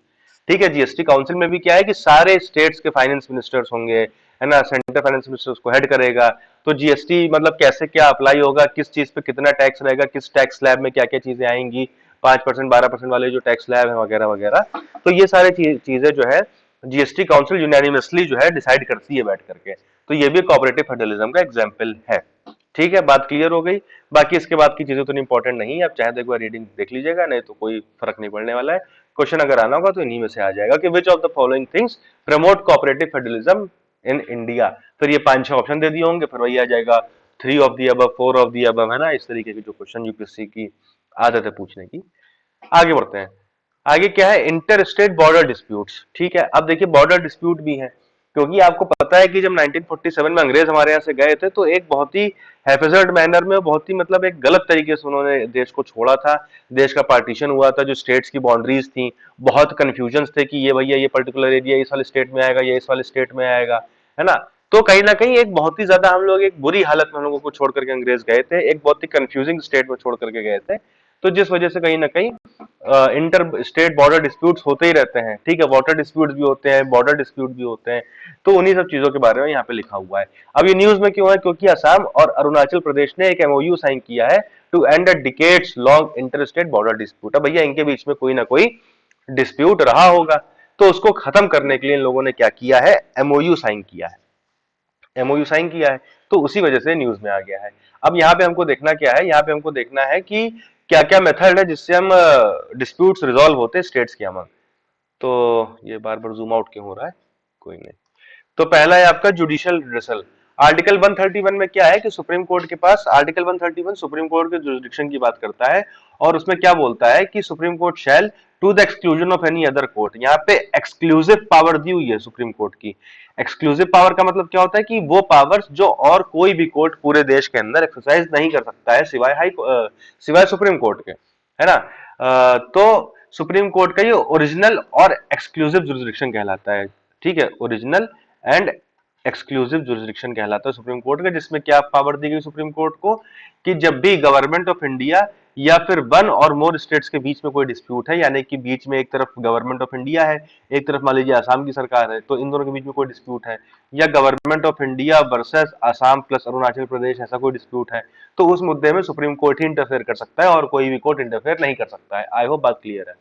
Speaker 1: ठीक है, जीएसटी काउंसिल में भी क्या है कि सारे स्टेट्स के फाइनेंस मिनिस्टर्स होंगे, है ना, सेंटर फाइनेंस मिनिस्टर उसको हेड करेगा। तो जीएसटी मतलब कैसे क्या अप्लाई होगा, किस चीज पे कितना टैक्स रहेगा, किस टैक्स स्लैब में क्या क्या चीजें आएंगी, 5% 12% वाले जो टैक्स स्लैब है वगैरह वगैरह, तो ये सारे चीजें जो है जीएसटी काउंसिल यूनानिमसली जो है डिसाइड करती है बैठ करके। तो ये भी कोऑपरेटिव फेडरलिज्म का एग्जाम्पल है। ठीक है, बात क्लियर हो गई। बाकी इसके बाद की चीजें तो इंपॉर्टेंट नहीं है, आप चाहे तो एक बार रीडिंग देख लीजिएगा, नहीं तो कोई फर्क नहीं पड़ने वाला है। क्वेश्चन अगर आना होगा तो इन्हीं में से आ जाएगा कि which of the following things promote cooperative federalism in India. फिर ये 5-6 ऑप्शन दे दिए होंगे, फिर वही आ जाएगा 3 of the above, 4 of the above, है ना, इस तरीके के जो क्वेश्चन यूपीएससी की आदत है पूछने की। आगे बढ़ते हैं। आगे क्या है, इंटर स्टेट बॉर्डर डिस्प्यूट्स। ठीक है, अब देखिए बॉर्डर डिस्प्यूट भी है, क्योंकि आपको पता है कि जब 1947 में अंग्रेज हमारे यहाँ से गए थे तो एक बहुत ही हैफेजर्ड मैनर में, बहुत ही मतलब एक गलत तरीके से उन्होंने देश को छोड़ा था। देश का पार्टीशन हुआ था, जो स्टेट्स की बाउंड्रीज थी, बहुत कंफ्यूजन थे कि ये भैया ये पर्टिकुलर एरिया इस वाले स्टेट में आएगा, ये इस वाले स्टेट में आएगा, है ना। तो कहीं ना कहीं एक बहुत ही ज्यादा हम लोग एक बुरी हालत में हम लोगों को छोड़ करके अंग्रेज गए थे, एक बहुत ही कंफ्यूजिंग स्टेट में छोड़ करके गए थे। तो जिस वजह से कहीं ना कहीं इंटर स्टेट बॉर्डर डिस्प्यूट्स होते ही रहते हैं। ठीक है, वाटर डिस्प्यूट्स भी होते हैं, बॉर्डर डिस्प्यूट भी होते हैं। तो उन्हीं सब चीजों के बारे में यहाँ पे लिखा हुआ है। अब ये न्यूज में क्यों है, क्योंकि असम और अरुणाचल प्रदेश ने एक एमओयू साइन किया है to end a decades long inter state border dispute. अब भैया इनके बीच में कोई ना कोई डिस्प्यूट रहा होगा, तो उसको खत्म करने के लिए इन लोगों ने क्या किया है, एमओयू साइन किया है। एमओयू साइन किया है, तो उसी वजह से न्यूज में आ गया है। अब यहाँ पे हमको देखना क्या है, यहाँ पे हमको देखना है कि क्या क्या मेथड है जिससे हम डिस्प्यूट्स रिजॉल्व होते हैं स्टेट्स के अमंग। तो ये बार बार जूम आउट क्यों हो रहा है, कोई नहीं। तो पहला है आपका जुडिशियल रिड्रेसल। आर्टिकल 131 में क्या है कि सुप्रीम कोर्ट के पास, आर्टिकल 131 सुप्रीम कोर्ट के जुरिडिक्शन की बात करता है, और उसमें क्या बोलता है कि supreme court shall to the exclusion of any other court. यहाँ पे एक्सक्लूसिव पावर दी हुई है सुप्रीम कोर्ट की। एक्सक्लूसिव पावर का मतलब क्या होता है कि वो पावर्स जो और कोई भी कोर्ट पूरे देश के अंदर एक्सरसाइज नहीं कर सकता है, सिवाय सुप्रीम कोर्ट के, है ना। तो सुप्रीम कोर्ट का ये ओरिजिनल और एक्सक्लूसिव जुरिडिक्शन कहलाता है। ठीक है, ओरिजिनल एंड एक्सक्लूसिव जुरिडिक्शन कहलाता है सुप्रीम कोर्ट का, जिसमें क्या पावर दी गई सुप्रीम कोर्ट को कि जब भी गवर्नमेंट ऑफ इंडिया या फिर वन और मोर स्टेट्स के बीच में कोई डिस्प्यूट है, यानी कि बीच में एक तरफ गवर्नमेंट ऑफ इंडिया है, एक तरफ मान लीजिए आसाम की सरकार है, तो इन दोनों के बीच में कोई डिस्प्यूट है, या government of India versus Assam plus Arunachal Pradesh, ऐसा कोई डिस्प्यूट है, तो उस मुद्दे में सुप्रीम कोर्ट ही इंटरफेयर कर सकता है और कोई भी कोर्ट इंटरफेयर नहीं कर सकता है। आई होप बात क्लियर है।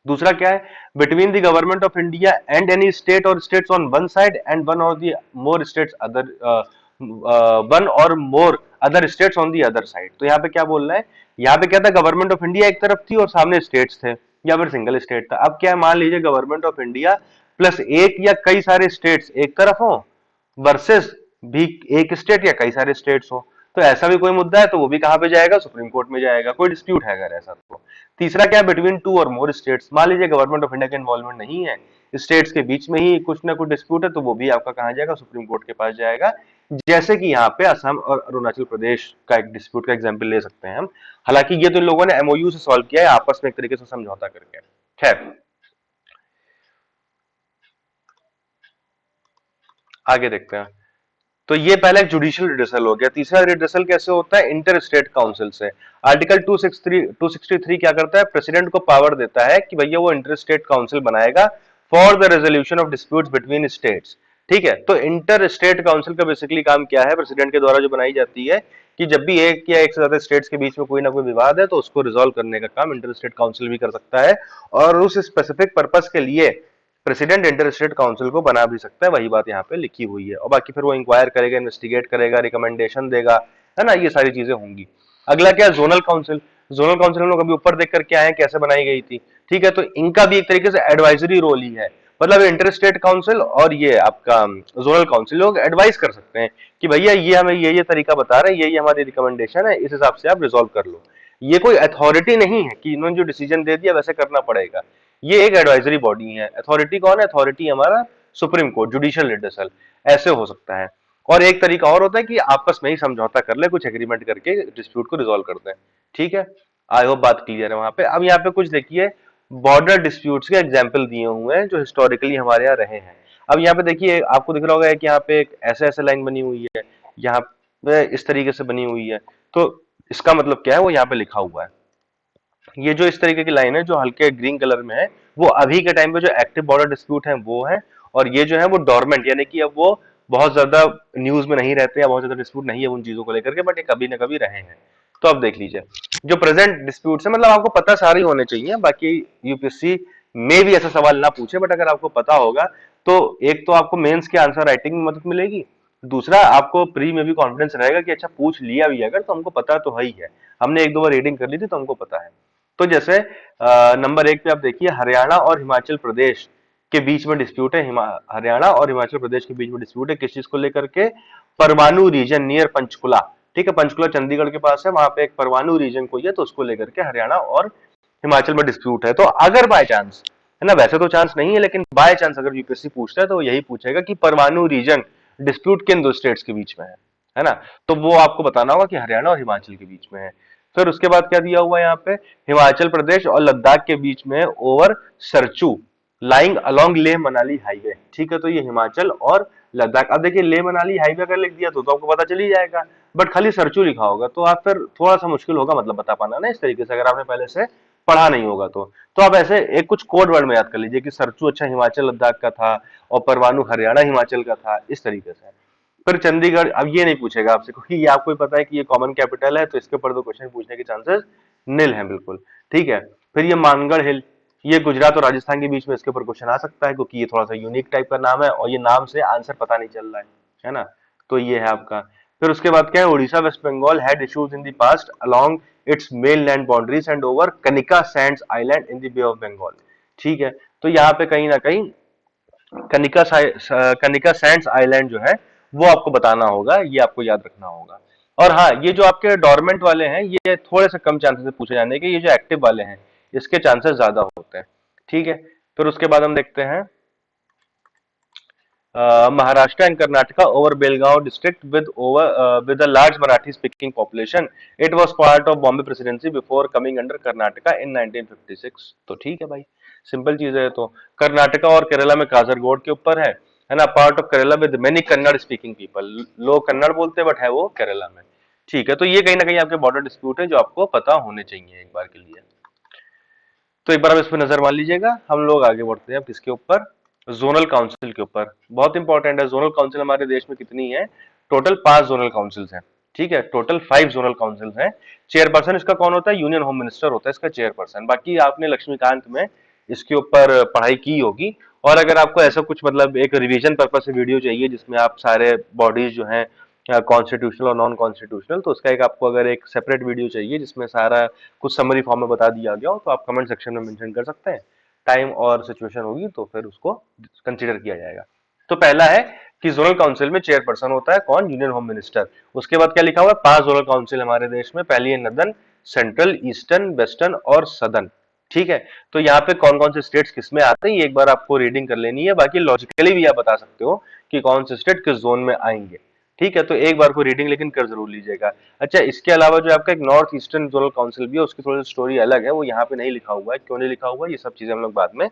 Speaker 1: दूसरा क्या है, between the government of India and any state or states on one side and one or the more states other, one or more other states on the other side. तो यहाँ पे क्या बोल रहा है, यहाँ पे क्या था, गवर्नमेंट ऑफ इंडिया एक तरफ थी और सामने स्टेट्स थे, या फिर सिंगल स्टेट था। अब क्या है, मान लीजिए गवर्नमेंट ऑफ इंडिया प्लस एक या कई सारे स्टेट्स एक तरफ हो, वर्सेस भी एक स्टेट या कई सारे स्टेट्स हो, तो ऐसा भी कोई मुद्दा है तो वो भी कहां पे जाएगा, सुप्रीम कोर्ट में जाएगा, कोई डिस्प्यूट है अगर ऐसा तो। तीसरा क्या है, between two or more states, मान लीजिए गवर्नमेंट ऑफ इंडिया का इन्वॉल्वमेंट नहीं है, स्टेट्स के बीच में ही कुछ ना कुछ डिस्प्यूट है, तो वो भी आपका कहां जाएगा, सुप्रीम कोर्ट के पास जाएगा। जैसे कि यहाँ पे असम और अरुणाचल प्रदेश का एक डिस्प्यूट का एग्जाम्पल ले सकते हैं हम। हालांकि ये तो इन लोगों ने एमओयू से सॉल्व किया है आपस में एक तरीके से समझौता करके। खैर, आगे देखते हैं। तो ये पहला एक जुडिशियल रिड्रेसल हो गया। तीसरा रिड्रेसल कैसे होता है, इंटर स्टेट काउंसिल से। आर्टिकल 263 क्या करता है, प्रेसिडेंट को पावर देता है कि भैया वो इंटर स्टेट काउंसिल बनाएगा for the resolution of disputes between states. ठीक है, तो इंटर स्टेट काउंसिल का बेसिकली काम क्या है, प्रेसिडेंट के द्वारा जो बनाई जाती है कि जब भी एक या एक से ज्यादा स्टेट्स के बीच में कोई ना कोई विवाद है तो उसको रिजोल्व करने का काम इंटर स्टेट काउंसिल भी कर सकता है, और उस स्पेसिफिक पर्पस के लिए प्रेसिडेंट इंटर स्टेट काउंसिल को बना भी सकता है। वही बात यहाँ पे लिखी हुई है, और बाकी फिर वो इंक्वायर करेगा, इन्वेस्टिगेट करेगा, रिकमेंडेशन देगा, है ना, ये सारी चीजें होंगी। अगला क्या है, जोनल काउंसिल। जोनल काउंसिल हम लोग अभी ऊपर देख करके आए हैं कैसे बनाई गई थी। ठीक है, तो इनका भी एक तरीके से एडवाइजरी रोल ही है, मतलब इंटर स्टेट काउंसिल और ये आपका जोनल काउंसिल लोग एडवाइस कर सकते हैं कि भैया ये हमें ये तरीका बता रहे हैं, ये हमारी रिकमेंडेशन है, इस हिसाब से आप रिजोल्व कर लो। ये कोई अथॉरिटी नहीं है कि इन्होंने जो डिसीजन दे दिया वैसे करना पड़ेगा, ये एक एडवाइजरी बॉडी है। अथॉरिटी कौन है, अथॉरिटी हमारा सुप्रीम कोर्ट, जुडिशियल रिड्रेसल, ऐसे हो सकता है। और एक तरीका और होता है कि आपस में ही समझौता कर ले, कुछ एग्रीमेंट करके डिस्प्यूट को रिजॉल्व करते हैं। ठीक है, आई होप बात क्लियर है वहां पे। अब यहाँ पे कुछ देखिए बॉर्डर डिस्प्यूट्स के एग्जाम्पल दिए हुए हैं जो हिस्टोरिकली हमारे यहाँ रहे हैं। अब यहाँ पे देखिए आपको दिख रहा होगा कि यहाँ पे एक ऐसे ऐसे लाइन बनी हुई है, यहाँ पे इस तरीके से बनी हुई है, तो इसका मतलब क्या है वो यहाँ पे लिखा हुआ है। ये जो इस तरीके की लाइन है जो हल्के ग्रीन कलर में है, वो अभी के टाइम पे जो एक्टिव बॉर्डर डिस्प्यूट है वो है, और ये जो है वो डोरमेंट, यानी कि अब वो बहुत ज्यादा न्यूज में नहीं रहते या बहुत ज्यादा डिस्प्यूट नहीं है उन चीजों को लेकर के, बट ये कभी ना कभी रहे हैं। तो अब देख लीजिए जो प्रेजेंट डिस्प्यूट्स है, मतलब आपको पता सारे होने चाहिए, बाकी यूपीएससी में भी ऐसा सवाल ना पूछे, बट अगर आपको पता होगा तो एक तो आपको मेंस के आंसर राइटिंग में मदद मिलेगी, दूसरा आपको प्री में भी कॉन्फिडेंस रहेगा कि अच्छा पूछ लिया भी अगर तो हमको पता तो है ही है, हमने एक दो बार रीडिंग कर ली थी तो हमको पता है। तो जैसे नंबर एक पे आप देखिए हरियाणा और हिमाचल प्रदेश के बीच में डिस्प्यूट है, हरियाणा और हिमाचल प्रदेश के बीच में डिस्प्यूट है किस चीज को लेकर के, परमाणु रीजन नियर पंचकुला। ठीक है, पंचकुला चंडीगढ़ के पास है, वहां पे एक परमाणु रीजन कोई है, तो उसको लेकर के हरियाणा और हिमाचल में डिस्प्यूट है। तो अगर बाय चांस, है ना, वैसे तो चांस नहीं है लेकिन बाय चांस अगर यूपीएससी पूछता है तो यही पूछेगा कि परमाणु रीजन डिस्प्यूट किन दो स्टेट्स के बीच में है ना, तो वो आपको बताना होगा कि हरियाणा और हिमाचल के बीच में है। फिर उसके बाद क्या दिया हुआ है यहाँ पे, हिमाचल प्रदेश और लद्दाख के बीच में over Sarchu lying along Leh Manali highway. ठीक है, तो ये हिमाचल और लद्दाख। अब देखिए लेह मनाली हाईवे अगर लिख दिया तो आपको पता चल ही जाएगा, बट खाली सरचू लिखा होगा तो आप फिर थोड़ा सा मुश्किल होगा मतलब बता पाना ना इस तरीके से, अगर आपने पहले से पढ़ा नहीं होगा तो आप ऐसे एक कुछ कोड वर्ड में याद कर लीजिए कि सरचू अच्छा हिमाचल लद्दाख का था और परमाणु हरियाणा हिमाचल का था, इस तरीके से। फिर चंडीगढ़, अब ये नहीं पूछेगा आपसे क्योंकि ये आपको ही पता है कि ये कॉमन कैपिटल है, तो इसके ऊपर तो क्वेश्चन पूछने के चांसेस नील हैं बिल्कुल। ठीक है, फिर ये मानगढ़ हिल, ये गुजरात और राजस्थान के बीच में इसके ऊपर क्वेश्चन आ सकता है क्योंकि ये थोड़ा सा यूनिक टाइप का नाम है और ये नाम से आंसर पता नहीं चल रहा है ना, तो ये है आपका। फिर उसके बाद क्या है, Orissa West Bengal had issues in the past along its mainland boundaries and over Kanika Sands Island in the Bay of Bengal. ठीक है, तो यहाँ पे कहीं ना कहीं कनिका सैंड्स आइलैंड जो है वो आपको बताना होगा, ये आपको याद रखना होगा। और हाँ, ये जो आपके डोरमेंट वाले हैं ये थोड़े से कम चांसेस है पूछे जाने के, ये जो एक्टिव वाले हैं इसके चांसेस ज्यादा होते हैं। ठीक है, फिर उसके बाद हम देखते हैं Maharashtra and Karnataka over Belgaum district with a large Marathi speaking population, it was part of Bombay presidency before coming under Karnataka in 1956। तो ठीक है भाई, सिंपल चीज है। तो कर्नाटका और केरला में कासरगोड के ऊपर है ना, part of Kerala with many Kannada speaking people, लोग कन्नड़ बोलते हैं बट है वो केरला में। ठीक है, तो ये कहीं ना कहीं आपके बॉर्डर डिस्प्यूट है जो आपको पता होने चाहिए एक बार के लिए। तो एक बार आप इस पर नजर मान लीजिएगा। हम लोग आगे बढ़ते हैं अब किसके ऊपर, जोनल काउंसिल के ऊपर। बहुत इंपॉर्टेंट है, जोनल काउंसिल हमारे देश में कितनी है, टोटल 5 जोनल काउंसिल्स हैं। ठीक है, टोटल 5 जोनल काउंसिल्स हैं। चेयरपर्सन इसका कौन होता है, यूनियन होम मिनिस्टर होता है इसका चेयरपर्सन। बाकी आपने लक्ष्मीकांत में इसके ऊपर पढ़ाई की होगी। और अगर आपको ऐसा कुछ मतलब एक रिवीजन पर्पज से वीडियो चाहिए जिसमें आप सारे बॉडीज जो हैं कॉन्स्टिट्यूशनल और नॉन कॉन्स्टिट्यूशनल, तो उसका एक आपको अगर एक सेपरेट वीडियो चाहिए जिसमें सारा कुछ समरी फॉर्म में बता दिया गया हो तो आप कमेंट सेक्शन में मेंशन कर सकते हैं। टाइम और सिचुएशन होगी तो फिर उसको कंसीडर किया जाएगा। तो पहला है कि जोनल काउंसिल में चेयरपर्सन होता है कौन, यूनियन होम मिनिस्टर। उसके बाद क्या लिखा हुआ है, 5 जोनल काउंसिल हमारे देश में, पहली है नदन, सेंट्रल, ईस्टर्न, वेस्टर्न और सदर्न। ठीक है, तो यहाँ पे कौन कौन से स्टेट्स किसमें आते हैं ये एक बार आपको रीडिंग कर लेनी है, बाकी लॉजिकली भी आप बता सकते हो कि कौन से स्टेट किस जोन में आएंगे। ठीक है, तो एक बार को रीडिंग लेकिन कर जरूर लीजिएगा। अच्छा, इसके अलावा जो आपका एक नॉर्थ ईस्टर्न जोनल काउंसिल भी है, उसकी थोड़ी सी स्टोरी अलग है, वो यहाँ पे नहीं लिखा हुआ है, क्यों नहीं लिखा हुआ है ये सब चीजें हम लोग बाद में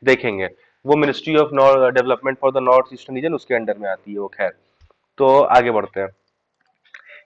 Speaker 1: देखेंगे। वो ministry of development for the north eastern region उसके अंडर में आती है वो, खैर। तो आगे बढ़ते हैं,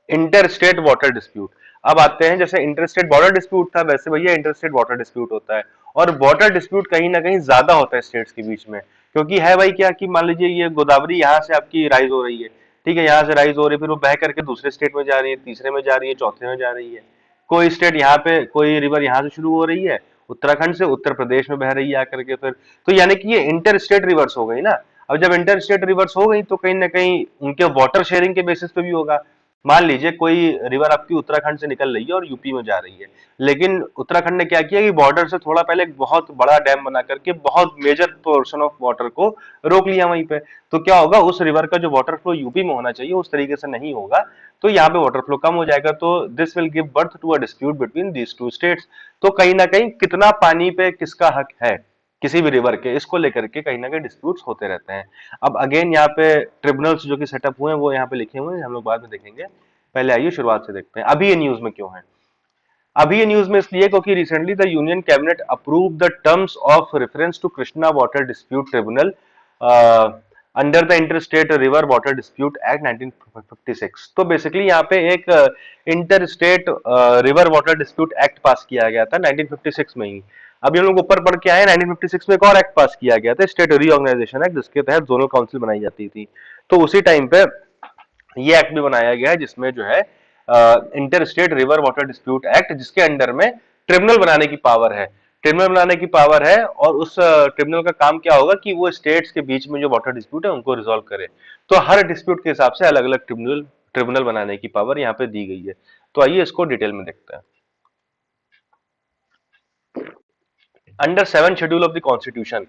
Speaker 1: इंटर स्टेट वाटर डिस्प्यूट। अब आते हैं, जैसे इंटर स्टेट बॉर्डर डिस्प्यूट था वैसे भैया इंटर स्टेट वाटर डिस्प्यूट होता है। और वाटर डिस्प्यूट कहीं ना कहीं ज्यादा होता है स्टेट्स के बीच में, क्योंकि है भाई क्या कि मान लीजिए ये गोदावरी यहाँ से आपकी राइज हो रही है, ठीक है, यहाँ से राइज हो रही है, फिर वो बह करके दूसरे स्टेट में जा रही है, तीसरे में जा रही है, चौथे में जा रही है। कोई स्टेट यहाँ पे कोई रिवर यहाँ से शुरू हो रही है उत्तराखंड से, उत्तर प्रदेश में बह रही है आकर के, फिर तो यानी कि ये इंटर स्टेट रिवर्स हो गई ना। अब जब इंटर स्टेट रिवर्स हो गई तो कहीं ना कहीं उनके वाटर शेयरिंग के बेसिस पे भी होगा। मान लीजिए कोई रिवर आपकी उत्तराखंड से निकल रही है और यूपी में जा रही है, लेकिन उत्तराखंड ने क्या किया कि बॉर्डर से थोड़ा पहले एक बहुत बड़ा डैम बना करके बहुत मेजर पोर्शन ऑफ वाटर को रोक लिया वहीं पे। तो क्या होगा, उस रिवर का जो वाटर फ्लो यूपी में होना चाहिए उस तरीके से नहीं होगा, तो यहाँ पे वाटर फ्लो कम हो जाएगा। तो this will give birth to a dispute between these two states. तो कहीं ना कहीं कितना पानी पे किसका हक है किसी भी रिवर के, इसको लेकर के कहीं ना कहीं डिस्प्यूट्स होते रहते हैं। अब अगेन यहाँ पे ट्रिब्यूनल्स जो कि सेटअप हुए हैं वो यहाँ पे लिखे हुए हैं, हम लोग बाद में देखेंगे। पहले आइए शुरुआत से देखते हैं अभी ये न्यूज में क्यों है। अभी ये न्यूज में इसलिए क्योंकि recently the union cabinet approve the terms of reference to Krishna water dispute tribunal under the inter state river water dispute act 1956। तो बेसिकली यहाँ पे एक inter state river water dispute act pass किया गया था 1956 में ही। अभी हम लोग ऊपर पढ़ के आए 1956 में एक और एक्ट पास किया गया था, स्टेट रीऑर्गेनाइजेशन एक्ट, जिसके तहत जोनल काउंसिल बनाई जाती थी। तो उसी टाइम पे ये एक्ट भी बनाया गया है जिसमें जो है inter state river water dispute act, जिसके अंडर में ट्रिब्यूनल बनाने की पावर है। ट्रिब्यूनल बनाने की पावर है और उस ट्रिब्यूनल का काम क्या होगा कि वो स्टेट्स के बीच में जो वाटर डिस्प्यूट है उनको रिजोल्व करे। तो हर डिस्प्यूट के हिसाब से अलग अलग ट्रिब्यूनल ट्रिब्यूनल बनाने की पावर यहाँ पे दी गई है। तो आइए इसको डिटेल में देखते हैं। Under 7 schedule of the constitution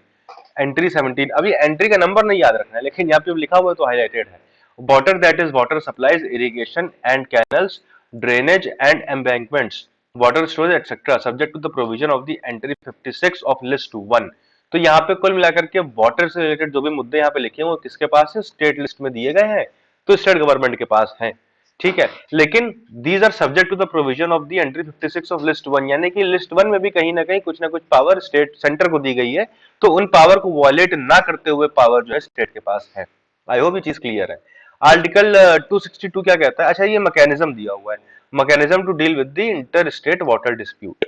Speaker 1: entry 17, अभी एंट्री का नंबर नहीं याद रखना है लेकिन यहाँ पे लिखा हुआ है तो हाईलाइटेड है। Water that is water supplies irrigation and canals drainage and embankments water storage etcetera subject to the provision of the entry 56 of list 1। तो यहाँ पे कुल मिलाकर के वाटर से रिलेटेड जो भी मुद्दे यहाँ पे लिखे हैं वो किसके पास है, स्टेट लिस्ट में दिए गए हैं, तो स्टेट गवर्नमेंट के पास है। ठीक है, लेकिन these are subject to the provision of the entry 56 of list 1, यानी कि लिस्ट 1 में भी कहीं ना कहीं कुछ ना कुछ पावर स्टेट सेंटर को दी गई है, तो उन पावर को वॉयलेट ना करते हुए पावर जो है स्टेट के पास है। आई होप ये चीज क्लियर है। आर्टिकल 262 क्या कहता है, अच्छा ये मैकेनिज्म दिया हुआ है, mechanism to deal with the inter state water dispute.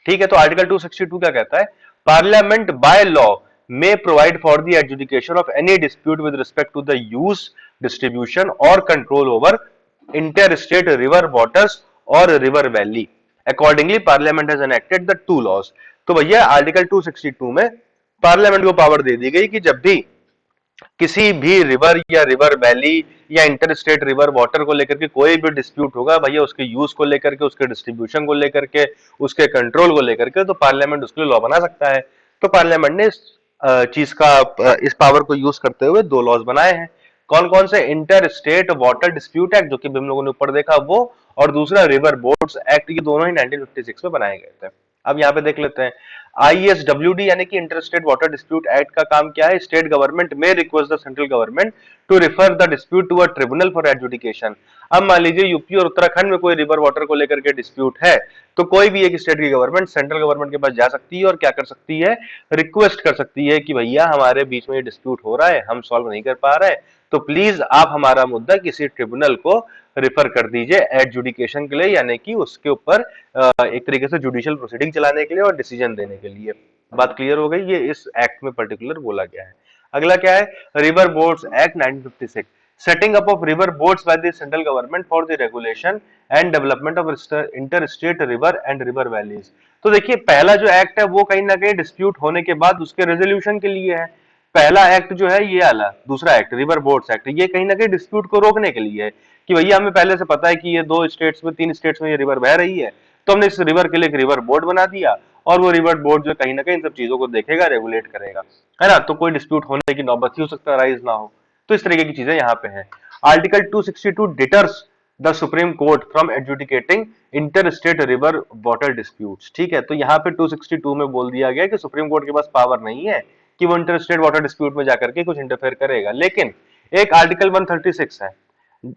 Speaker 1: ठीक है, तो आर्टिकल 262 क्या कहता है, parliament by law may provide for the adjudication of any dispute with respect to the use, distribution or control over interstate river waters or river valley. Accordingly, Parliament has enacted the two laws. तो भैया article 262 में parliament को power दे दी गई कि जब भी किसी भी रिवर या रिवर वैली या इंटर स्टेट रिवर वाटर को लेकर के कोई भी डिस्प्यूट होगा भैया, उसके यूज को लेकर के, उसके डिस्ट्रीब्यूशन को लेकर के, उसके कंट्रोल को लेकर के, तो पार्लियामेंट उसके लिए लॉ बना सकता है। तो पार्लियामेंट ने इस चीज का इस पावर को यूज करते हुए दो लॉज बनाए हैं। कौन कौन से, inter state water dispute act जो कि हम लोगों ने ऊपर देखा वो, और दूसरा रिवर बोर्ड्स एक्ट, ये दोनों ही 1956 में बनाए गए थे। अब यहाँ पे देख लेते हैं आईएसडब्ल्यूडी यानी कि inter state water dispute act का काम क्या है, state government may request the central government to refer the dispute to a tribunal for adjudication. अब मान लीजिए यूपी और उत्तराखंड में कोई रिवर वाटर को लेकर के डिस्प्यूट है, तो कोई भी एक स्टेट की गवर्नमेंट सेंट्रल गवर्नमेंट के पास जा सकती है और क्या कर सकती है, रिक्वेस्ट कर सकती है कि भैया हमारे बीच में ये डिस्प्यूट हो रहा है, हम सॉल्व नहीं कर पा रहे हैं, तो प्लीज आप हमारा मुद्दा किसी ट्रिब्यूनल को रिफर कर दीजिए एडजुडिकेशन के लिए, यानी कि उसके ऊपर एक तरीके से जुडिशियल प्रोसीडिंग चलाने के लिए और डिसीजन देने के लिए। बात क्लियर हो गई, ये इस एक्ट में पर्टिकुलर बोला गया है। अगला क्या है, river boards act 1956, setting up of river boards by the central government for the regulation and development of inter state river and river valleys. तो देखिए पहला जो एक्ट है वो कहीं ना कहीं डिस्प्यूट होने के बाद उसके रेजोल्यूशन के लिए है। पहला एक्ट जो है ये आला, दूसरा एक्ट रिवर बोर्ड्स एक्ट, ये कहीं ना कहीं डिस्प्यूट को रोकने के लिए है कि भैया हमें पहले से पता है कि ये दो स्टेट्स में, तीन स्टेट्स में ये रिवर बह रही है, तो हमने इस रिवर के लिए एक रिवर बोर्ड बना दिया और वो रिवर बोर्ड जो कहीं ना कहीं इन सब चीजों को देखेगा, रेगुलेट करेगा, है ना, तो कोई डिस्प्यूट होने की नौबत ही हो सकता है राइज ना हो। तो इस तरीके की चीजें यहाँ पे है। Article 262 deters the supreme court from adjudicating inter state river water disputes. ठीक है, तो यहाँ पे 262 में बोल दिया गया कि सुप्रीम कोर्ट के पास पावर नहीं है कि वो इंटर स्टेट वाटर डिस्प्यूट में जाकर के कुछ इंटरफेयर करेगा, लेकिन एक आर्टिकल 136 है।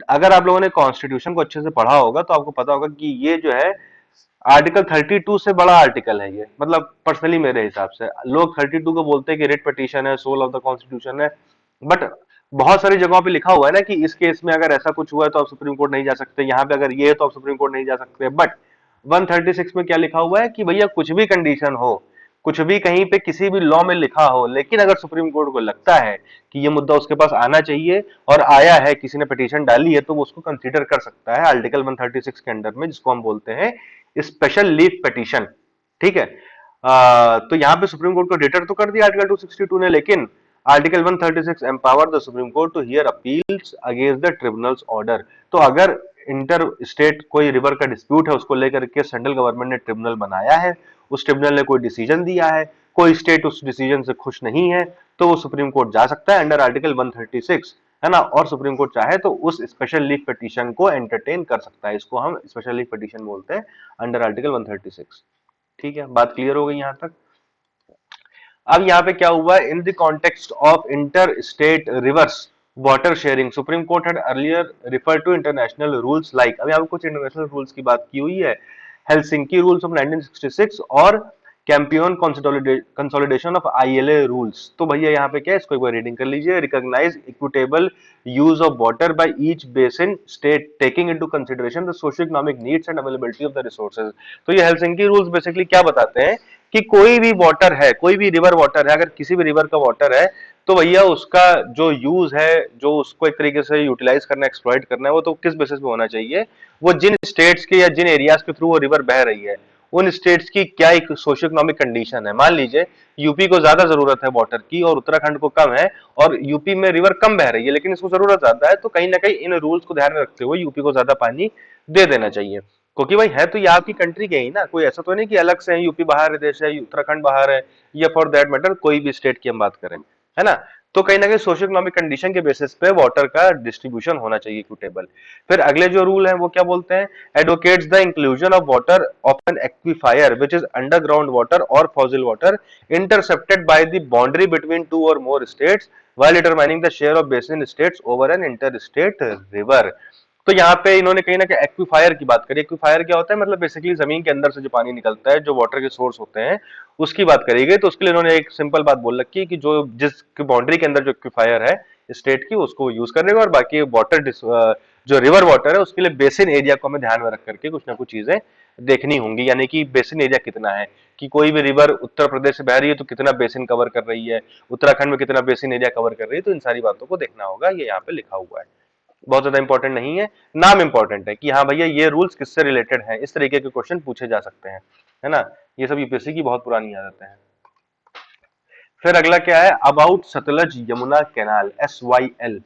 Speaker 1: अगर आप लोगों ने कॉन्स्टिट्यूशन को अच्छे से पढ़ा होगा तो आपको पता होगा कि ये जो है आर्टिकल 32 से बड़ा आर्टिकल है ये, मतलब पर्सनली मेरे हिसाब से लोग 32 को बोलते हैं कि रिट पिटीशन है, सोल ऑफ द कॉन्स्टिट्यूशन है, बट बहुत सारी जगहों पे लिखा हुआ है ना कि इस केस में अगर ऐसा कुछ हुआ है तो आप सुप्रीम कोर्ट नहीं जा सकते, यहाँ पे अगर ये है तो आप सुप्रीम कोर्ट नहीं जा सकते। बट 136 में क्या लिखा हुआ है कि भैया कुछ भी कंडीशन हो, कुछ भी कहीं पे किसी भी लॉ में लिखा हो, लेकिन अगर सुप्रीम कोर्ट को लगता है कि ये मुद्दा उसके पास आना चाहिए और आया है, किसी ने पिटीशन डाली है, तो वो उसको कंसीडर कर सकता है आर्टिकल 136 के अंडर में, जिसको हम बोलते हैं स्पेशल लीव पिटीशन। ठीक है, तो यहाँ पे सुप्रीम कोर्ट को डिटर तो कर दिया आर्टिकल 262 ने, लेकिन article 136 empower the supreme court to hear appeals against the tribunals order. तो अगर इंटर स्टेट कोई रिवर का डिस्प्यूट है उसको लेकर के सेंट्रल गवर्नमेंट ने ट्रिब्यूनल बनाया है, उस ट्रिब्यूनल ने कोई डिसीजन दिया है, कोई स्टेट उस डिसीजन से खुश नहीं है, तो वो सुप्रीम कोर्ट जा सकता है अंडर आर्टिकल 136, है ना, और सुप्रीम कोर्ट चाहे तो उस स्पेशल लीव पिटीशन को एंटरटेन कर सकता है। इसको हम स्पेशल लीव पिटीशन बोलते हैं अंडर आर्टिकल 136। ठीक है, बात क्लियर हो गई यहां तक। अब यहाँ पे क्या हुआ, in the context of inter state rivers water sharing supreme court had earlier refer to international rules like, अब यहाँ पे कुछ इंटरनेशनल रूल्स की बात की हुई है, हेलसिंकी रूल्स ऑफ 1966 और कैंपियन कंसोलिडेशन ऑफ आईएलए रूल्स। तो भैया यहाँ पे क्या है, इसको एक बार रीडिंग कर लीजिए। Recognize equitable use of water by each basin state taking into consideration the socio economic needs and availability of the resources. तो ये हेलसिंकी रूल्स बेसिकली क्या बताते हैं कि कोई भी वाटर है, कोई भी रिवर वाटर है, अगर किसी भी रिवर का वाटर है तो भैया उसका जो यूज है, जो उसको एक तरीके से यूटिलाइज करना, एक्सप्लॉइट करना है, वो तो किस बेसिस पे होना चाहिए, वो जिन स्टेट्स के या जिन एरियाज के थ्रू वो रिवर बह रही है उन स्टेट्स की क्या एक सोशियो इकोनॉमिक कंडीशन है। मान लीजिए यूपी को ज्यादा जरूरत है वाटर की और उत्तराखंड को कम है, और यूपी में रिवर कम बह रही है लेकिन इसको जरूरत ज्यादा है, तो कहीं ना कहीं इन रूल्स को ध्यान में रखते हुए यूपी को ज्यादा पानी दे देना चाहिए। क्योंकि भाई है तो ये आपकी कंट्री के ही ना, कोई ऐसा तो नहीं कि अलग से है, यूपी बाहर देश है, उत्तराखंड बाहर है, या फॉर दैट मैटर कोई भी स्टेट की हम बात करें, है ना। तो कहीं ना कहीं सोशियो इकोनॉमिक कंडीशन के बेसिस पे वाटर का डिस्ट्रीब्यूशन होना चाहिए इक्विटेबल। फिर अगले जो रूल है वो क्या बोलते हैं, advocates the inclusion of water of an aquifer which is underground water or fossil water intercepted by the boundary between two or more states while determining the share of basin states over an interstate river। तो यहाँ पे इन्होंने कहीं ना कहीं एक्विफायर की बात करी। एक्विफायर क्या होता है, मतलब बेसिकली जमीन के अंदर से जो पानी निकलता है, जो वाटर के सोर्स होते हैं, उसकी बात करी गई। तो उसके लिए इन्होंने एक सिंपल बात बोल रखी है कि जो जिस बाउंड्री के अंदर जो एक्विफायर है स्टेट की, उसको यूज करेगा, और बाकी वाटर जो रिवर वाटर है उसके लिए बेसिन एरिया को हमें ध्यान में रख करके कुछ ना कुछ चीजें देखनी होंगी। यानी कि बेसिन एरिया कितना है, कि कोई भी रिवर उत्तर प्रदेश से बह रही है तो कितना बेसिन कवर कर रही है, उत्तराखंड में कितना बेसिन एरिया कवर कर रही है, तो इन सारी बातों को देखना होगा। ये यहाँ पे लिखा हुआ है, बहुत ज्यादा इंपॉर्टेंट नहीं है, नाम इंपॉर्टेंट है कि हाँ भैया ये रूल्स किससे रिलेटेड है, इस तरीके के क्वेश्चन पूछे जा सकते हैं, है ना। ये सब यूपीएससी की बहुत पुरानी आदतें हैं। फिर अगला क्या है, about Sutlej Yamuna canal SYL।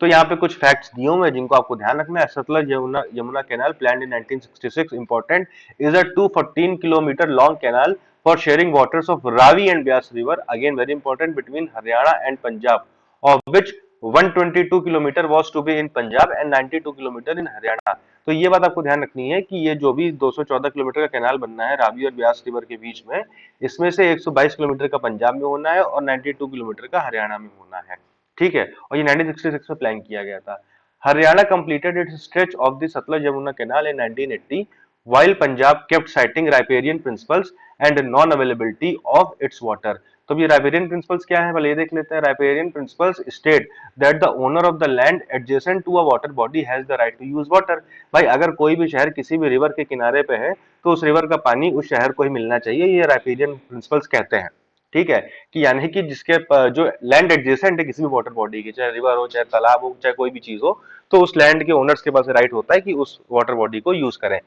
Speaker 1: तो यहाँ पे कुछ फैक्ट्स दिए हुए हैं जिनको आपको ध्यान रखना है। Sutlej Yamuna Yamuna canal planned in 1966 important is a 214 kilometre long canal for sharing waters of Ravi and Beas river, again very important, between Haryana and Punjab, of which 122 kilometre was to be in Punjab and 92 kilometre in Haryana. तो ये बात आपको ध्यान रखनी है कि ये जो भी 214 किलोमीटर का कैनाल बनना है रावी और ब्यास रिवर के बीच में, इसमें से 122 किलोमीटर का पंजाब में होना है और 92 किलोमीटर का हरियाणा में होना है, ठीक है। और ये 1966 में प्लान किया गया था। Haryana completed it's stretch of the Sutlej Yamuna canal in 1980 while Punjab kept citing riparian principles and non availability of its water। तो ये राइपेरियन प्रिंसिपल्स क्या है, पहले ये देख लेते हैं। Riparian principles state that the owner of the land adjacent to a water body has the right to use water. भाई अगर कोई भी शहर किसी भी रिवर के किनारे पे है तो उस रिवर का पानी उस शहर को ही मिलना चाहिए, ये राइपेरियन प्रिंसिपल्स कहते हैं, ठीक है। कि यानी कि जिसके जो लैंड एडजेसेंट है किसी भी वाटर बॉडी की, चाहे रिवर हो, चाहे तालाब हो, चाहे कोई भी चीज हो, तो उस लैंड के ओनर्स के पास राइट होता है कि उस वाटर बॉडी को यूज करें।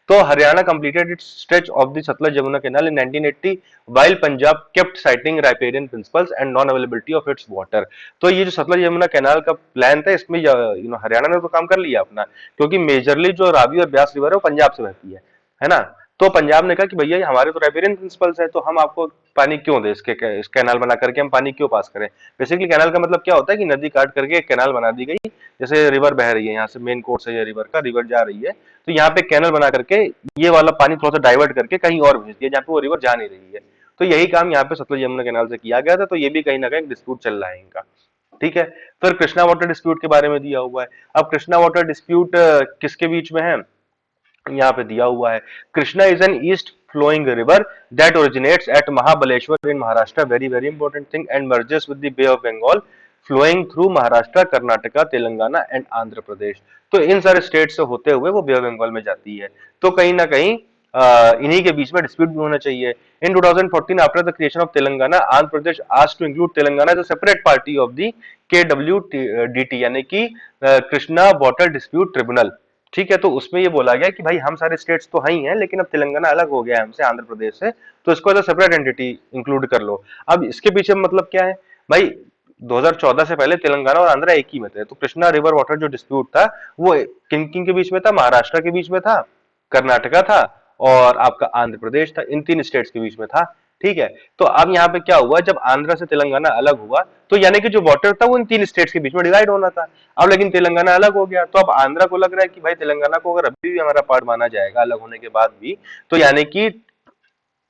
Speaker 1: तो Haryana completed its stretch of the Satluj Yamuna Canal in 1980 while Punjab kept citing riparian principles and non availability of its water। तो ये जो सतलज यमुना कैनाल का प्लान था इसमें हरियाणा ने तो काम कर लिया अपना, क्योंकि मेजरली जो रावी और ब्यास रिवर है वो पंजाब से बहती है ना। तो पंजाब ने कहा कि भैया हमारे तो राइपेरियन प्रिंसिपल्स है, तो हम आपको पानी क्यों दे, इस कैनाल बना करके हम पानी क्यों पास करें। बेसिकली कैनाल का मतलब क्या होता है कि नदी काट करके एक कैनाल बना दी गई, जैसे रिवर बह रही है यहाँ से, मेन कोर्स है ये रिवर का, रिवर जा रही है, तो यहाँ पे कैनल बना करके ये वाला पानी थोड़ा सा डाइवर्ट करके कहीं और भेज दिया जहाँ पे वो रिवर जा नहीं रही है। तो यही काम यहाँ पे सतलज यमुना कैनाल से किया गया था। तो ये भी कहीं ना कहीं डिस्प्यूट चल रहा है इनका, ठीक है। फिर कृष्णा वाटर डिस्प्यूट के बारे में दिया हुआ है। अब कृष्णा वाटर डिस्प्यूट किसके बीच में है, यहाँ पे दिया हुआ है, Krishna is an east flowing river that originates at Mahabaleshwar in Maharashtra, very very important thing, and merges with the Bay of Bengal flowing through Maharashtra, Karnataka, Telangana and Andhra Pradesh। तो इन सारे स्टेट से होते हुए वो बे of Bengal में जाती है। तो कहीं ना कहीं इन्हीं के बीच में डिस्प्यूट भी होना चाहिए। In 2014 after the creation of Telangana, Andhra Pradesh asked to include Telangana as a separate party of the KWDT, यानी कि कृष्णा वाटर डिस्प्यूट ट्रिब्यूनल, ठीक है। तो उसमें ये बोला गया कि भाई हम सारे स्टेट्स तो हैं ही हैं, लेकिन अब तेलंगाना अलग हो गया है हमसे, आंध्र प्रदेश से, तो इसको as a separate entity include कर लो। अब इसके पीछे मतलब क्या है भाई, 2014 से पहले तेलंगाना और आंध्र एक ही में थे। तो कृष्णा रिवर वाटर जो डिस्प्यूट था वो किन किन के बीच में था, महाराष्ट्र के बीच में था, कर्नाटका था और आपका आंध्र प्रदेश था, इन तीन स्टेट्स के बीच में था, ठीक है। तो अब यहाँ पे क्या हुआ, जब आंध्र से तेलंगाना अलग हुआ तो यानी कि जो वाटर था वो इन तीन स्टेट्स के बीच में डिवाइड होना था। अब लेकिन तेलंगाना अलग हो गया, तो अब आंध्रा को लग रहा है कि भाई तेलंगाना को अगर अभी भी हमारा पार्ट माना जाएगा अलग होने के बाद भी, तो यानी कि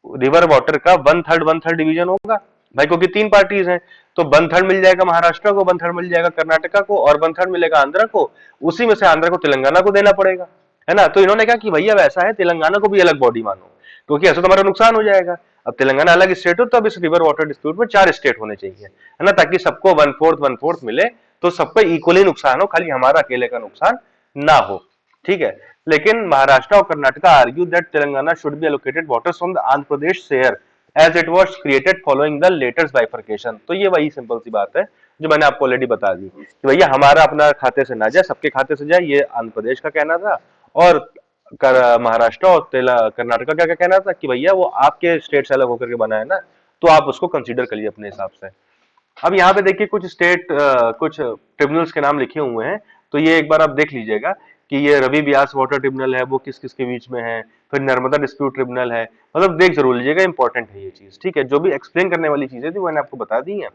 Speaker 1: रिवर वाटर का वन थर्ड डिवीजन होगा, भाई, क्योंकि तीन पार्टीज हैं, तो वन थर्ड मिल जाएगा महाराष्ट्र को, वन थर्ड मिल जाएगा कर्नाटका को, और वन थर्ड मिलेगा आंध्र को। उसी में से आंध्र को तेलंगाना को देना पड़ेगा, है ना। तो इन्होंने कहा कि भैया वैसा है, तेलंगाना को भी अलग बॉडी मानो, क्योंकि ऐसा तो हमारा नुकसान हो जाएगा। अब तेलंगाना अलग स्टेट हो, तो अब इस रिवर वाटर डिस्प्यूट में चार स्टेट होने चाहिए, है ना, ताकि सबको वन फोर्थ मिले, तो सबको इक्वली नुकसान हो, खाली हमारा अकेले का नुकसान ना हो। ठीक है। लेकिन महाराष्ट्र और Karnataka argue that Telangana should be allocated waters from the Andhra Pradesh share as it was created following the latest bifurcation. तो ये वही सिंपल सी बात है जो मैंने आपको ऑलरेडी बता दी कि भैया हमारा अपना खाते से ना जाए, सबके खाते से जाए, ये आंध्र प्रदेश का कहना था। और महाराष्ट्र और कर्नाटका का क्या कहना था कि भैया वो आपके स्टेट से अलग होकर के बना है ना, तो आप उसको कंसीडर करिए अपने हिसाब से। अब यहाँ पे देखिए कुछ स्टेट कुछ ट्रिब्यूनल्स के नाम लिखे हुए हैं, तो ये एक बार आप देख लीजिएगा कि ये रवि व्यास वाटर ट्रिब्यूनल है, वो किस किस के बीच में है, फिर नर्मदा डिस्प्यूट ट्रिब्यूनल है। मतलब देख जरूर लीजिएगा, इंपॉर्टेंट है ये चीज। ठीक है, जो भी एक्सप्लेन करने वाली चीजें थी वो मैंने आपको बता दी है।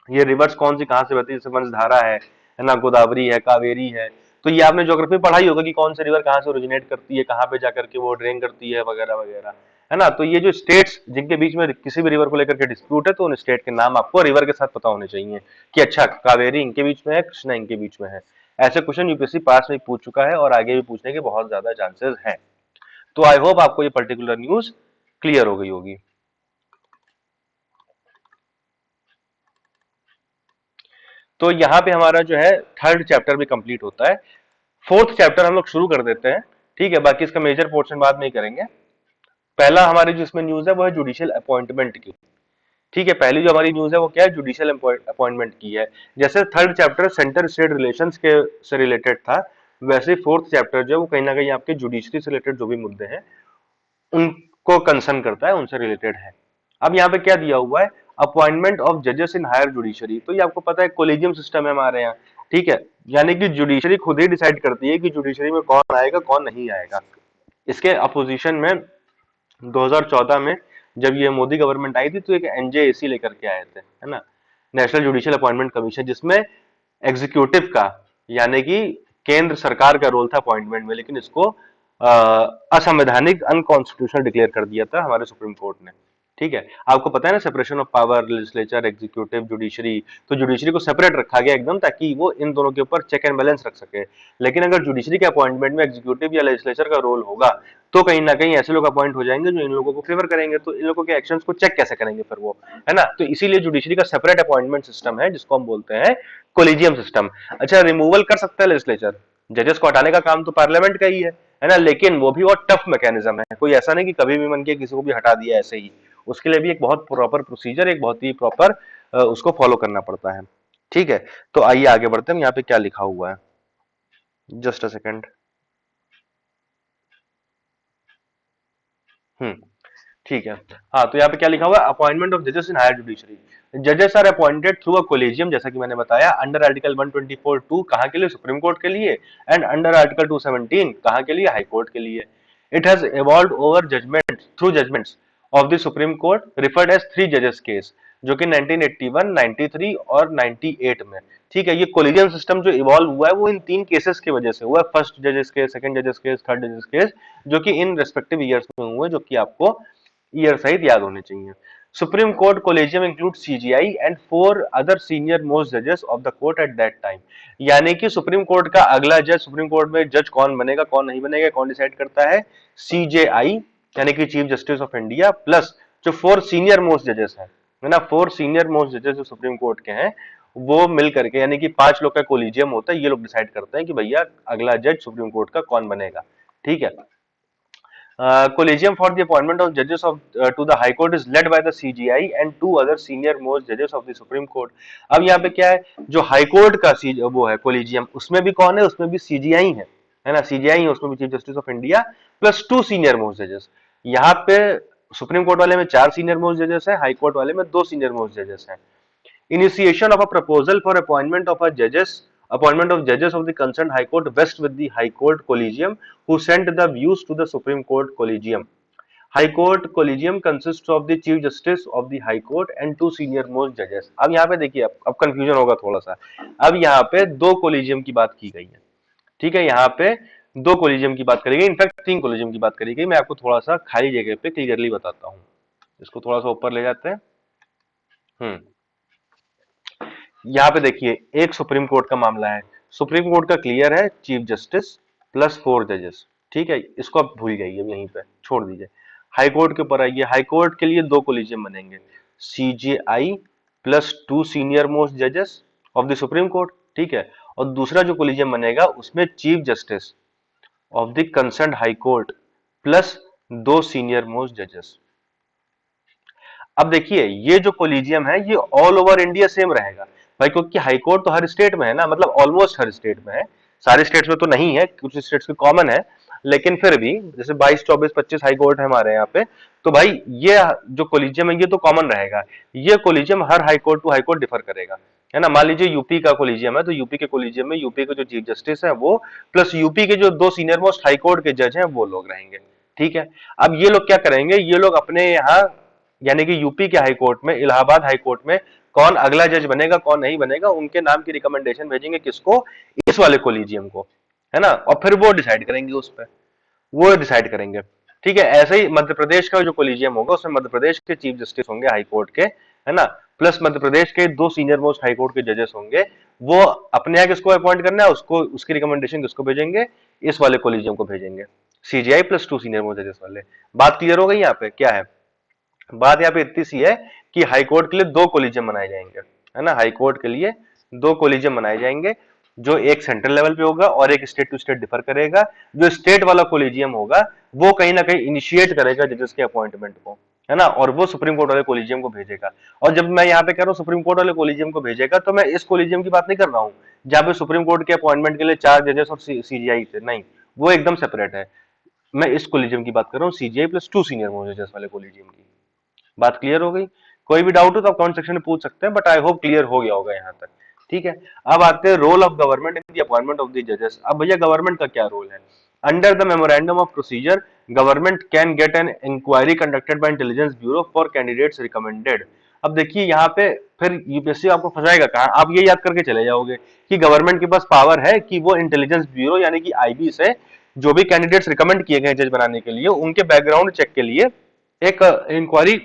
Speaker 1: ये रिवर्स कौन सी कहाँ से बहती है, जैसे वंशधारा है ना, गोदावरी है, कावेरी है। तो ये आपने ज्योग्राफी पढ़ाई होगा कि कौन से रिवर कहाँ से ओरिजिनेट करती है, कहाँ पे जाकर के वो ड्रेन करती है, वगैरह वगैरह, है ना। तो ये जो स्टेट्स जिनके बीच में किसी भी रिवर को लेकर के डिस्प्यूट है, तो उन स्टेट के नाम आपको रिवर के साथ पता होने चाहिए कि अच्छा कावेरी इनके बीच में है, कृष्णा इनके बीच में है। ऐसे क्वेश्चन यूपीएससी पास में पूछ चुका है और आगे भी पूछने के बहुत ज्यादा चांसेस हैं। तो आई होप आपको ये पर्टिकुलर न्यूज क्लियर हो गई होगी। तो यहाँ पे हमारा जो है थर्ड चैप्टर भी कंप्लीट होता है। फोर्थ चैप्टर हम लोग शुरू कर देते हैं। ठीक है, बाकी इसका मेजर पोर्शन बाद में ही करेंगे। पहला हमारी जो इसमें न्यूज है वो है जुडिशियल अपॉइंटमेंट की। ठीक है, पहली जो हमारी न्यूज है वो क्या है, जुडिशियल अपॉइंटमेंट की है। जैसे third chapter centre state relations के से रिलेटेड था, वैसे फोर्थ चैप्टर जो है वो कहीं ना कहीं आपके जुडिशरी से रिलेटेड जो भी मुद्दे हैं उनको कंसर्न करता है, उनसे रिलेटेड है। अब यहाँ पे क्या दिया हुआ है, अपॉइंटमेंट ऑफ जजेस इन हायर जुडिशरी। तो ये आपको पता है कोलेजियम सिस्टम है हमारे यहाँ। ठीक है, यानी कि जुडिशरी खुद ही डिसाइड करती है कि जुडिशरी में कौन आएगा कौन नहीं आएगा। इसके अपोजिशन में 2014 में जब ये मोदी गवर्नमेंट आई थी, तो एक एनजेएसी लेकर के आए थे, है ना, नेशनल जुडिशियल अपॉइंटमेंट कमीशन, जिसमें एग्जीक्यूटिव का यानी कि केंद्र सरकार का रोल था अपॉइंटमेंट में, लेकिन इसको असंवैधानिक अनकॉन्स्टिट्यूशनल डिक्लेयर कर दिया था हमारे सुप्रीम कोर्ट ने। ठीक है, आपको पता है ना, separation of power, legislature, executive, judiciary. तो जुडिशरी को सेपरेट रखा गया एकदम, ताकि वो इन दोनों के ऊपर चेक एंड बैलेंस रख सके। लेकिन अगर जुडिशरी के अपॉइंटमेंट में एग्जीक्यूटिव या लेजिस्लेचर का रोल होगा, तो कहीं ना कहीं ऐसे लोग अपॉइंट हो जाएंगे जो इन लोगों को फेवर करेंगे, तो इन लोगों के एक्शंस को चेक कैसे करेंगे फिर वो, है ना। तो इसीलिए जुडिशरी का सेपरेट अपॉइंटमेंट सिस्टम है, जिसको हम बोलते हैं कोलिजियम सिस्टम। अच्छा, रिमूवल कर सकता है लेजिस्लेचर, जजेस को हटाने का काम तो पार्लियामेंट का ही है ना, लेकिन वो भी और टफ मैकेनिज्म है। कोई ऐसा नहीं कि कभी भी मन किया किसी को भी हटा दिया ऐसे ही। उसके लिए भी एक बहुत प्रॉपर प्रोसीजर, एक बहुत ही प्रॉपर उसको फॉलो करना पड़ता है। ठीक है, तो आइए आगे बढ़ते हैं। यहाँ पे क्या लिखा हुआ है, जस्ट अ सेकेंड। हम्म, ठीक है। हाँ, तो यहाँ पे क्या लिखा हुआ है, अपॉइंटमेंट ऑफ जजेस इन हायर जुडिशरी। जजेस are appointed through a collegium, जैसा कि मैंने बताया, अंडर आर्टिकल 124(2) कहाँ के लिए, सुप्रीम कोर्ट के लिए, एंड अंडर आर्टिकल 217 कहाँ के लिए, हाई कोर्ट के लिए। It has evolved over judgment through judgments of the supreme court referred as three जजेस केस, जो कि 1981, 93 और 98 में। ठीक है, ये कोलिजियम सिस्टम जो इवॉल्व हुआ है वो इन तीन केसेस की वजह से हुआ है, फर्स्ट जजेस केस, सेकंड जजेस केस, थर्ड जजेस केस, जो कि इन रेस्पेक्टिव ईयर्स में हुए, जो कि आपको ईयर सहित याद होने चाहिए। Supreme court collegium include CJI and four other senior most जजेस of the court at that time. यानी कि सुप्रीम कोर्ट का अगला जज, सुप्रीम कोर्ट में जज कौन बनेगा कौन नहीं बनेगा, कौन डिसाइड करता है, सीजेआई यानी कि chief justice of India, plus जो फोर सीनियर मोस्ट जजेस हैं, है ना, फोर सीनियर मोस्ट जजेस जो सुप्रीम कोर्ट के हैं, वो मिल करके, यानी कि पांच लोग का कोलिजियम होता है, ये लोग डिसाइड करते हैं कि भैया अगला जज सुप्रीम कोर्ट का कौन बनेगा। ठीक है, collegium for the appointment of judges of to the High Court is led by the CGI and two other senior most judges of the Supreme Court। अब यहाँ पे क्या है, जो हाई कोर्ट का वो है कोलिजियम, उसमें भी कौन है, उसमें भी सीजीआई है ना, सीजीआई है, उसमें भी chief justice of India plus two senior most जजेस। यहाँ पे सुप्रीम कोर्ट वाले में चार सीनियर मोस्ट जजेस है, हाई कोर्ट वाले में दो सीनियर मोस्ट जजेस हैं। Initiation of a proposal for appointment of judges of the concerned High Court vests with the High Court Collegium, who sent the views to the Supreme Court Collegium. High Court Collegium consists of the Chief Justice of the High Court and two senior most judges। अब यहाँ पे देखिए, अब confusion होगा थोड़ा सा। अब यहाँ पे दो कोलिजियम की बात की गई है। ठीक है, यहाँ पे दो कोलिजियम की बात करी गई, इनफैक्ट तीन कोलिजियम की बात करी गई। मैं आपको थोड़ा सा खाली जगह पे क्लियरली बताता हूँ। इसको थोड़ा सा ऊपर ले जाते हैं। हम्म। यहाँ पे देखिए एक सुप्रीम कोर्ट का मामला है। सुप्रीम कोर्ट का क्लियर है, चीफ जस्टिस प्लस 4 जजेस। ठीक है, इसको आप भूल जाइए, यहीं पे छोड़ दीजिए। हाई कोर्ट के ऊपर आइए। हाई कोर्ट के लिए दो कोलिजियम बनेंगे, सीजेआई प्लस 2 सीनियर मोस्ट जजेस ऑफ द सुप्रीम कोर्ट। ठीक है, और दूसरा जो कोलिजियम बनेगा उसमें chief justice of the concern high court plus 2 senior most जजेस। अब देखिए ये जो कोलिजियम है ये ऑल ओवर इंडिया सेम रहेगा भाई, क्योंकि हाई कोर्ट तो हर स्टेट में है ना, मतलब ऑलमोस्ट हर स्टेट में है। सारे स्टेट्स में तो नहीं है, कुछ स्टेट्स में कॉमन है, लेकिन फिर भी जैसे 22, 24, 25 हाई कोर्ट है हमारे यहाँ पे। तो भाई ये जो कोलिजियम है ये तो कॉमन रहेगा। ये कोलिजियम हर high court to high court differ करेगा, है ना। मान लीजिए यूपी का कोलिजियम है, तो यूपी के कोलिजियम में यूपी के जो चीफ जस्टिस है वो प्लस यूपी के जो 2 सीनियर मोस्ट हाई कोर्ट के जज हैं वो लोग रहेंगे। ठीक है, अब ये लोग क्या करेंगे, ये लोग अपने यहाँ यानी कि यूपी के हाई कोर्ट में, इलाहाबाद हाई कोर्ट में कौन अगला जज बनेगा कौन नहीं बनेगा, उनके नाम की रिकमेंडेशन भेजेंगे किसको, इस वाले कोलिजियम को, है ना। और फिर वो डिसाइड करेंगे उस पर, वो डिसाइड करेंगे। ठीक है, ऐसे ही मध्य प्रदेश का जो कोलिजियम होगा उसमें मध्य प्रदेश के चीफ जस्टिस होंगे हाई कोर्ट के, है ना, प्लस मध्य प्रदेश के 2 सीनियर मोस्ट हाई कोर्ट के जजेस होंगे। वो अपने यहाँ किसको अपॉइंट करना है, उसको उसकी रिकमेंडेशन किसको भेजेंगे, इस वाले कोलिजियम को भेजेंगे, सीजीआई प्लस 2 सीनियर मोस्ट जजेस वाले। बात क्लियर हो गई यहाँ पे क्या है। बात यहाँ पे इतनी सी है कि हाई कोर्ट के लिए दो कोलिजियम बनाए जाएंगे, है ना। हाई कोर्ट के लिए दो कोलिजियम बनाए जाएंगे, जो एक सेंट्रल लेवल पे होगा और एक स्टेट टू स्टेट डिफर करेगा। जो स्टेट वाला कोलिजियम होगा वो कहीं ना कहीं इनिशिएट करेगा जजेस के अपॉइंटमेंट को, है ना, और वो सुप्रीम कोर्ट वाले कोलिजियम को भेजेगा। और जब मैं यहाँ पे कह रहा हूँ सुप्रीम कोर्ट वाले कोलिजियम को भेजेगा, तो मैं इस कोलिजियम की बात नहीं कर रहा हूँ जहाँ पे सुप्रीम कोर्ट के अपॉइंटमेंट के लिए 4 जजेस और सीजीआई थे, नहीं, वो एकदम सेपरेट है। मैं इस कोलिजियम की बात कर रहा हूँ, सीजीआई प्लस 2 सीनियर मोस्ट जजेस वाले कोलिजियम की। बात क्लियर हो गई। कोई भी डाउट हो तो आप कमेंट सेक्शन में पूछ सकते हैं, बट आई होप क्लियर हो गया होगा यहाँ तक। ठीक है, अब आते हैं role of government in the appointment of the जजेस। अब भैया गवर्नमेंट का क्या रोल है। Under the memorandum of procedure government can get an inquiry conducted by intelligence bureau for candidates recommended. अब देखिए यहाँ पे फिर यूपीएससी आपको फंसाएगा कहाँ, आप ये याद करके चले जाओगे कि गवर्नमेंट के पास पावर है कि वो इंटेलिजेंस ब्यूरो यानी कि आईबी से जो भी कैंडिडेट्स रिकमेंड किए गए जज बनाने के लिए उनके बैकग्राउंड चेक के लिए एक इंक्वायरी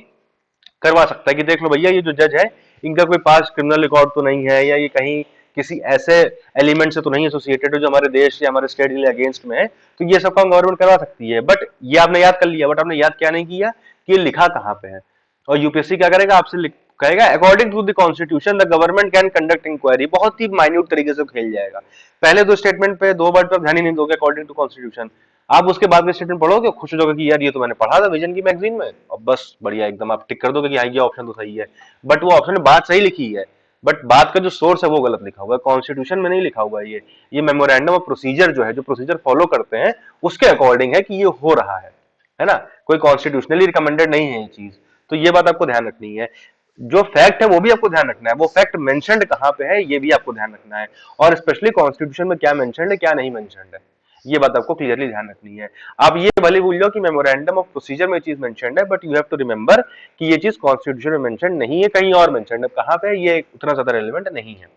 Speaker 1: करवा सकता है कि देख लो भैया ये जो जज है इनका कोई पास क्रिमिनल रिकॉर्ड तो नहीं है, या ये कहीं किसी ऐसे एलिमेंट से तो नहीं एसोसिएटेड है जो हमारे देश या हमारे स्टेट के लिए अगेंस्ट में है। तो ये सब काम गवर्नमेंट करवा सकती है। बट ये आपने याद कर लिया, बट आपने याद क्या नहीं किया कि ये लिखा कहाँ पे है। और यूपीएससी क्या करेगा आपसे कहेगा according to the constitution the government can conduct inquiry, बहुत ही माइन्यूट तरीके से खेल जाएगा। पहले दो स्टेटमेंट पे दो वर्ड पे आप ध्यान ही नहीं दोगे, अकॉर्डिंग टू कॉन्स्टिट्यूशन। आप उसके बाद में स्टेटमेंट पढ़ोगे खुश हो जाओगे कि यार ये तो मैंने पढ़ा था विजन की मैगजीन में, और बस बढ़िया एकदम आप टिक कर दोगे कि हाँ ये ऑप्शन तो सही है। बट वो ऑप्शन में बात सही लिखी है, बट बात का जो सोर्स है वो गलत लिखा हुआ है, कॉन्स्टिट्यूशन में नहीं लिखा हुआ है। ये मेमोरेंडम ऑफ प्रोसीजर जो है, जो प्रोसीजर फॉलो करते हैं उसके अकॉर्डिंग है कि ये हो रहा है ना, कोई कॉन्स्टिट्यूशनली रिकमेंडेड नहीं है ये चीज। तो ये बात आपको ध्यान रखनी है। जो फैक्ट है वो भी आपको ध्यान रखना है, वो फैक्ट मेंशन्ड कहाँ पे है ये भी आपको ध्यान रखना है, और स्पेशली कॉन्स्टिट्यूशन में क्या मेंशन्ड है क्या नहीं मेंशन्ड है, ये बात आपको क्लियरली ध्यान रखनी है। आप ये भले भूल जाओ कि मेमोरेंडम ऑफ प्रोसीजर में चीज मेंशन्ड है, but you have to remember कि ये चीज कॉन्स्टिट्यूशन में मेंशन नहीं है, कहीं और मेंशन्ड है। कहाँ पे है ये उतना ज्यादा रेलेवेंट नहीं है।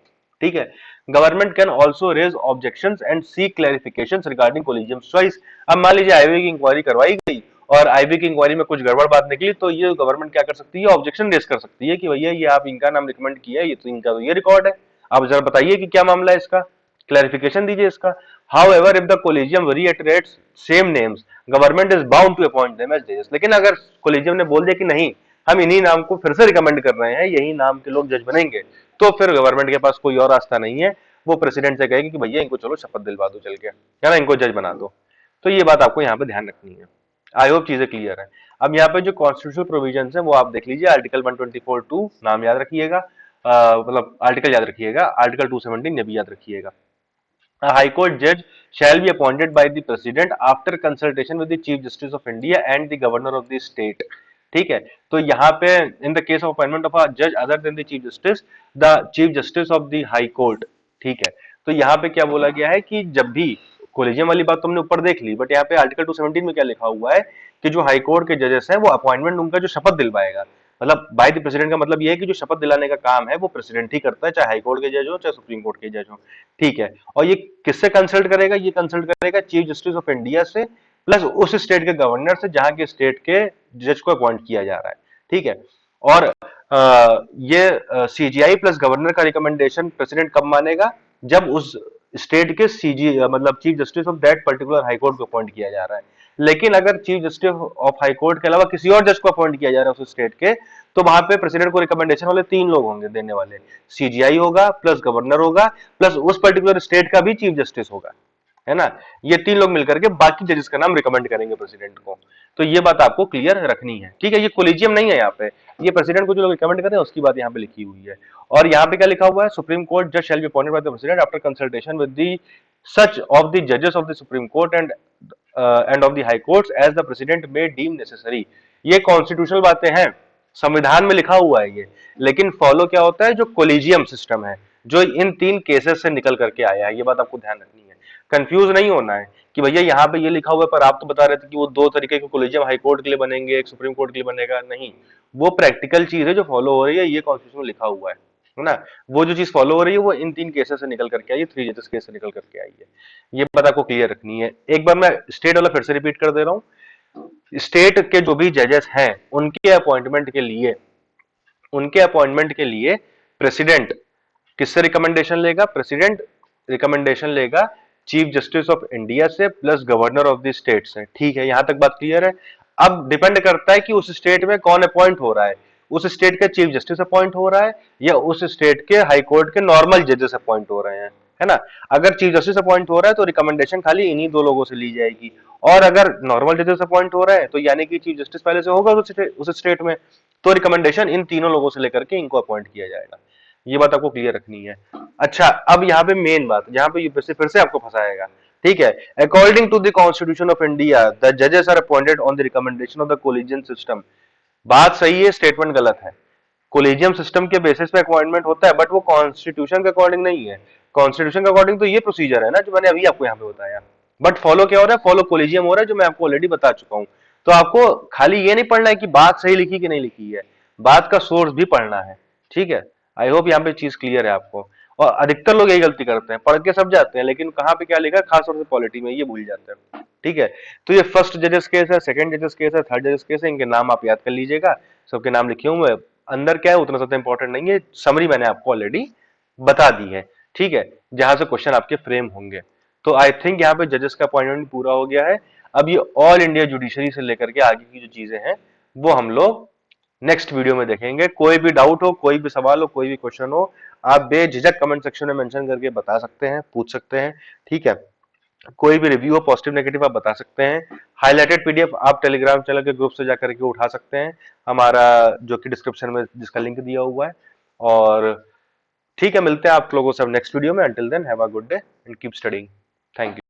Speaker 1: ठीक है, government can also raise objections and seek clarifications regarding collegium choice. अब मान लीजिए आईबी की इंक्वायरी करवाई गई और आईबी की इंक्वायरी में कुछ गड़बड़ बात निकली, तो ये गवर्नमेंट क्या कर सकती है, ऑब्जेक्शन रेज कर सकती है कि भैया ये आप इनका नाम रिकमेंड किया है, ये तो इनका तो ये रिकॉर्ड है, आप जरा बताइए कि क्या मामला है इसका, क्लैरिफिकेशन दीजिए इसका। However, if the collegium reiterates same names, government is bound to appoint them as judges। लेकिन अगर collegium ने बोल दिया कि नहीं हम इन्हीं नाम को फिर से रिकमेंड कर रहे हैं, यही नाम के लोग जज बनेंगे, तो फिर गवर्नमेंट के पास कोई और रास्ता नहीं है, वो प्रेसिडेंट से कहेगी कि भैया इनको चलो शपथ दिलवा दो चल के, है ना, इनको जज बना दो। तो ये बात आपको यहाँ पे ध्यान रखनी है। आई होप चीजें क्लियर है। अब यहाँ पे जो कॉन्स्टिट्यूशनल प्रोविजन है वो आप देख लीजिए, आर्टिकल 124(2) नाम याद रखिएगा, मतलब आर्टिकल याद रखिएगा, आर्टिकल 217 ये भी याद रखिएगा। A High Court judge shall be appointed by the President after consultation with the Chief Justice of India and the Governor of the state। ठीक है, तो यहाँ पे in the case of appointment of a जज other than the chief justice, the chief justice of the high court. ठीक है, तो यहाँ पे क्या बोला गया है कि जब भी कोलिजियम वाली बात तो हमने ऊपर देख ली, बट यहाँ पे आर्टिकल 217 में क्या लिखा हुआ है कि जो हाई कोर्ट के जजेस हैं वो अपॉइंटमेंट उनका जो शपथ दिलवाएगा, मतलब बाय द प्रेसिडेंट का मतलब ये है कि जो शपथ दिलाने का काम है वो प्रेसिडेंट ही करता है, चाहे हाई कोर्ट के जज हो चाहे सुप्रीम कोर्ट के जज हो। ठीक है, और ये किससे कंसल्ट करेगा, ये कंसल्ट करेगा चीफ जस्टिस ऑफ इंडिया से प्लस उस स्टेट के गवर्नर से जहां के स्टेट के जज को अपॉइंट किया जा रहा है। ठीक है, और ये सीजीआई प्लस गवर्नर का रिकमेंडेशन प्रेसिडेंट कब मानेगा, जब उस स्टेट के सीजी मतलब chief justice of that particular high court को अपॉइंट किया जा रहा है। लेकिन अगर chief justice of high court के अलावा किसी और जज को अपॉइंट किया जा रहा है उस स्टेट के, तो वहां पे प्रेसिडेंट को रिकमेंडेशन वाले 3 लोग होंगे देने वाले, सीजीआई होगा प्लस गवर्नर होगा प्लस उस पर्टिकुलर स्टेट का भी चीफ जस्टिस होगा, है ना। ये 3 लोग मिलकर के बाकी जजेस का नाम रिकमेंड करेंगे प्रेसिडेंट को। तो ये बात आपको क्लियर रखनी है, ठीक है। ये कोलिजियम नहीं है यहाँ पे, ये प्रेसिडेंट को जो लोग रिकमेंड कर रहे हैं उसकी बात यहाँ पे लिखी हुई है। और यहाँ पे क्या लिखा हुआ है, सुप्रीम कोर्ट जज shall be appointed by the president after consultation with the such of the जजेस of the supreme court end of the high courts as the president may deem necessary. ये कॉन्स्टिट्यूशनल बातें हैं, संविधान में लिखा हुआ है ये, लेकिन फॉलो क्या होता है, जो कोलिजियम सिस्टम है, जो इन 3 केसेस से निकल करके आया है। ये बात आपको ध्यान रखनी है, कंफ्यूज नहीं होना है कि भैया यहाँ पे ये लिखा हुआ है पर आप तो बता रहे थे कि वो 2 तरीके के कोलिजियम हाई कोर्ट के लिए बनेंगे, एक सुप्रीम कोर्ट के लिए बनेगा। नहीं, वो प्रैक्टिकल चीज है जो फॉलो हो रही है, ये कॉन्स्टिट्यूशन में लिखा हुआ है ना। वो जो चीज फॉलो हो रही है वो इन 3 केसेस से निकल करके आई है, 3 जजेस केस से निकल करके आई है। ये बात आपको क्लियर रखनी है। एक बार मैं स्टेट वाला फिर से रिपीट कर दे रहा हूँ, स्टेट के जो भी जजेस हैं उनके अपॉइंटमेंट के लिए प्रेसिडेंट किससे रिकमेंडेशन लेगा, प्रेसिडेंट रिकमेंडेशन लेगा चीफ जस्टिस ऑफ इंडिया से plus governor of the state से। ठीक है, यहां तक बात क्लियर है। अब डिपेंड करता है कि उस स्टेट में कौन अपॉइंट हो रहा है, उस स्टेट का चीफ जस्टिस अपॉइंट हो रहा है या उस स्टेट के हाई कोर्ट के नॉर्मल जजेस अपॉइंट हो रहे हैं, है ना। अगर चीफ जस्टिस अपॉइंट हो रहा है तो रिकमेंडेशन खाली इन्हीं 2 लोगों से ली जाएगी, और अगर नॉर्मल जजेस अपॉइंट हो रहा है तो यानी कि चीफ जस्टिस पहले से होगा उस स्टेट में, तो रिकमेंडेशन इन 3 लोगों से लेकर के इनको अपॉइंट किया जाएगा। ये बात आपको क्लियर रखनी है। अच्छा, अब यहाँ पे मेन बात, यहाँ पे फिर से आपको फंसाएगा, ठीक है। According to the constitution of India the जजेस are appointed on the recommendation of the collegium system. बात सही है, स्टेटमेंट गलत है। कोलिजियम सिस्टम के बेसिस पे अपॉइंटमेंट होता है, बट वो कॉन्स्टिट्यूशन के अकॉर्डिंग नहीं है। कॉन्स्टिट्यूशन के अकॉर्डिंग तो ये प्रोसीजर है ना जो मैंने अभी आपको यहाँ पे बताया, बट फॉलो क्या हो रहा है, फॉलो कोलिजियम हो रहा है, जो मैं आपको ऑलरेडी बता चुका हूँ। तो आपको खाली ये नहीं पढ़ना है कि बात सही लिखी कि नहीं लिखी है, बात का सोर्स भी पढ़ना है, ठीक है। आई होप यहाँ पे चीज क्लियर है आपको। और अधिकतर लोग यही गलती करते हैं, पढ़ के सब जाते हैं लेकिन कहाँ पे क्या लिखा है, खास तौर से पॉलिटी में ये भूल जाते हैं, ठीक है। तो ये फर्स्ट जजेस केस है, सेकंड जजेस केस है, थर्ड जजेस केस है, इनके नाम आप याद कर लीजिएगा, सबके नाम लिखे हुए हैं। अंदर क्या है उतना ज्यादा इंपॉर्टेंट नहीं है, समरी मैंने आपको ऑलरेडी बता दी है, ठीक है, जहां से क्वेश्चन आपके फ्रेम होंगे। तो आई थिंक यहाँ पे जजेस का अपॉइंटमेंट पूरा हो गया है। अब ये ऑल इंडिया जुडिशरी से लेकर के आगे की जो चीजें हैं वो हम लोग नेक्स्ट वीडियो में देखेंगे। कोई भी डाउट हो, कोई भी सवाल हो, कोई भी क्वेश्चन हो, आप बेझिझक कमेंट सेक्शन में मेंशन करके बता सकते हैं, पूछ सकते हैं, ठीक है। कोई भी रिव्यू हो, पॉजिटिव नेगेटिव, आप बता सकते हैं। हाईलाइटेड पीडीएफ आप टेलीग्राम चैनल के ग्रुप से जाकर के उठा सकते हैं, हमारा जो कि डिस्क्रिप्शन में जिसका लिंक दिया हुआ है। और ठीक है, मिलते हैं आप लोगों से नेक्स्ट वीडियो में। Until then have a good day and keep studying. Thank you.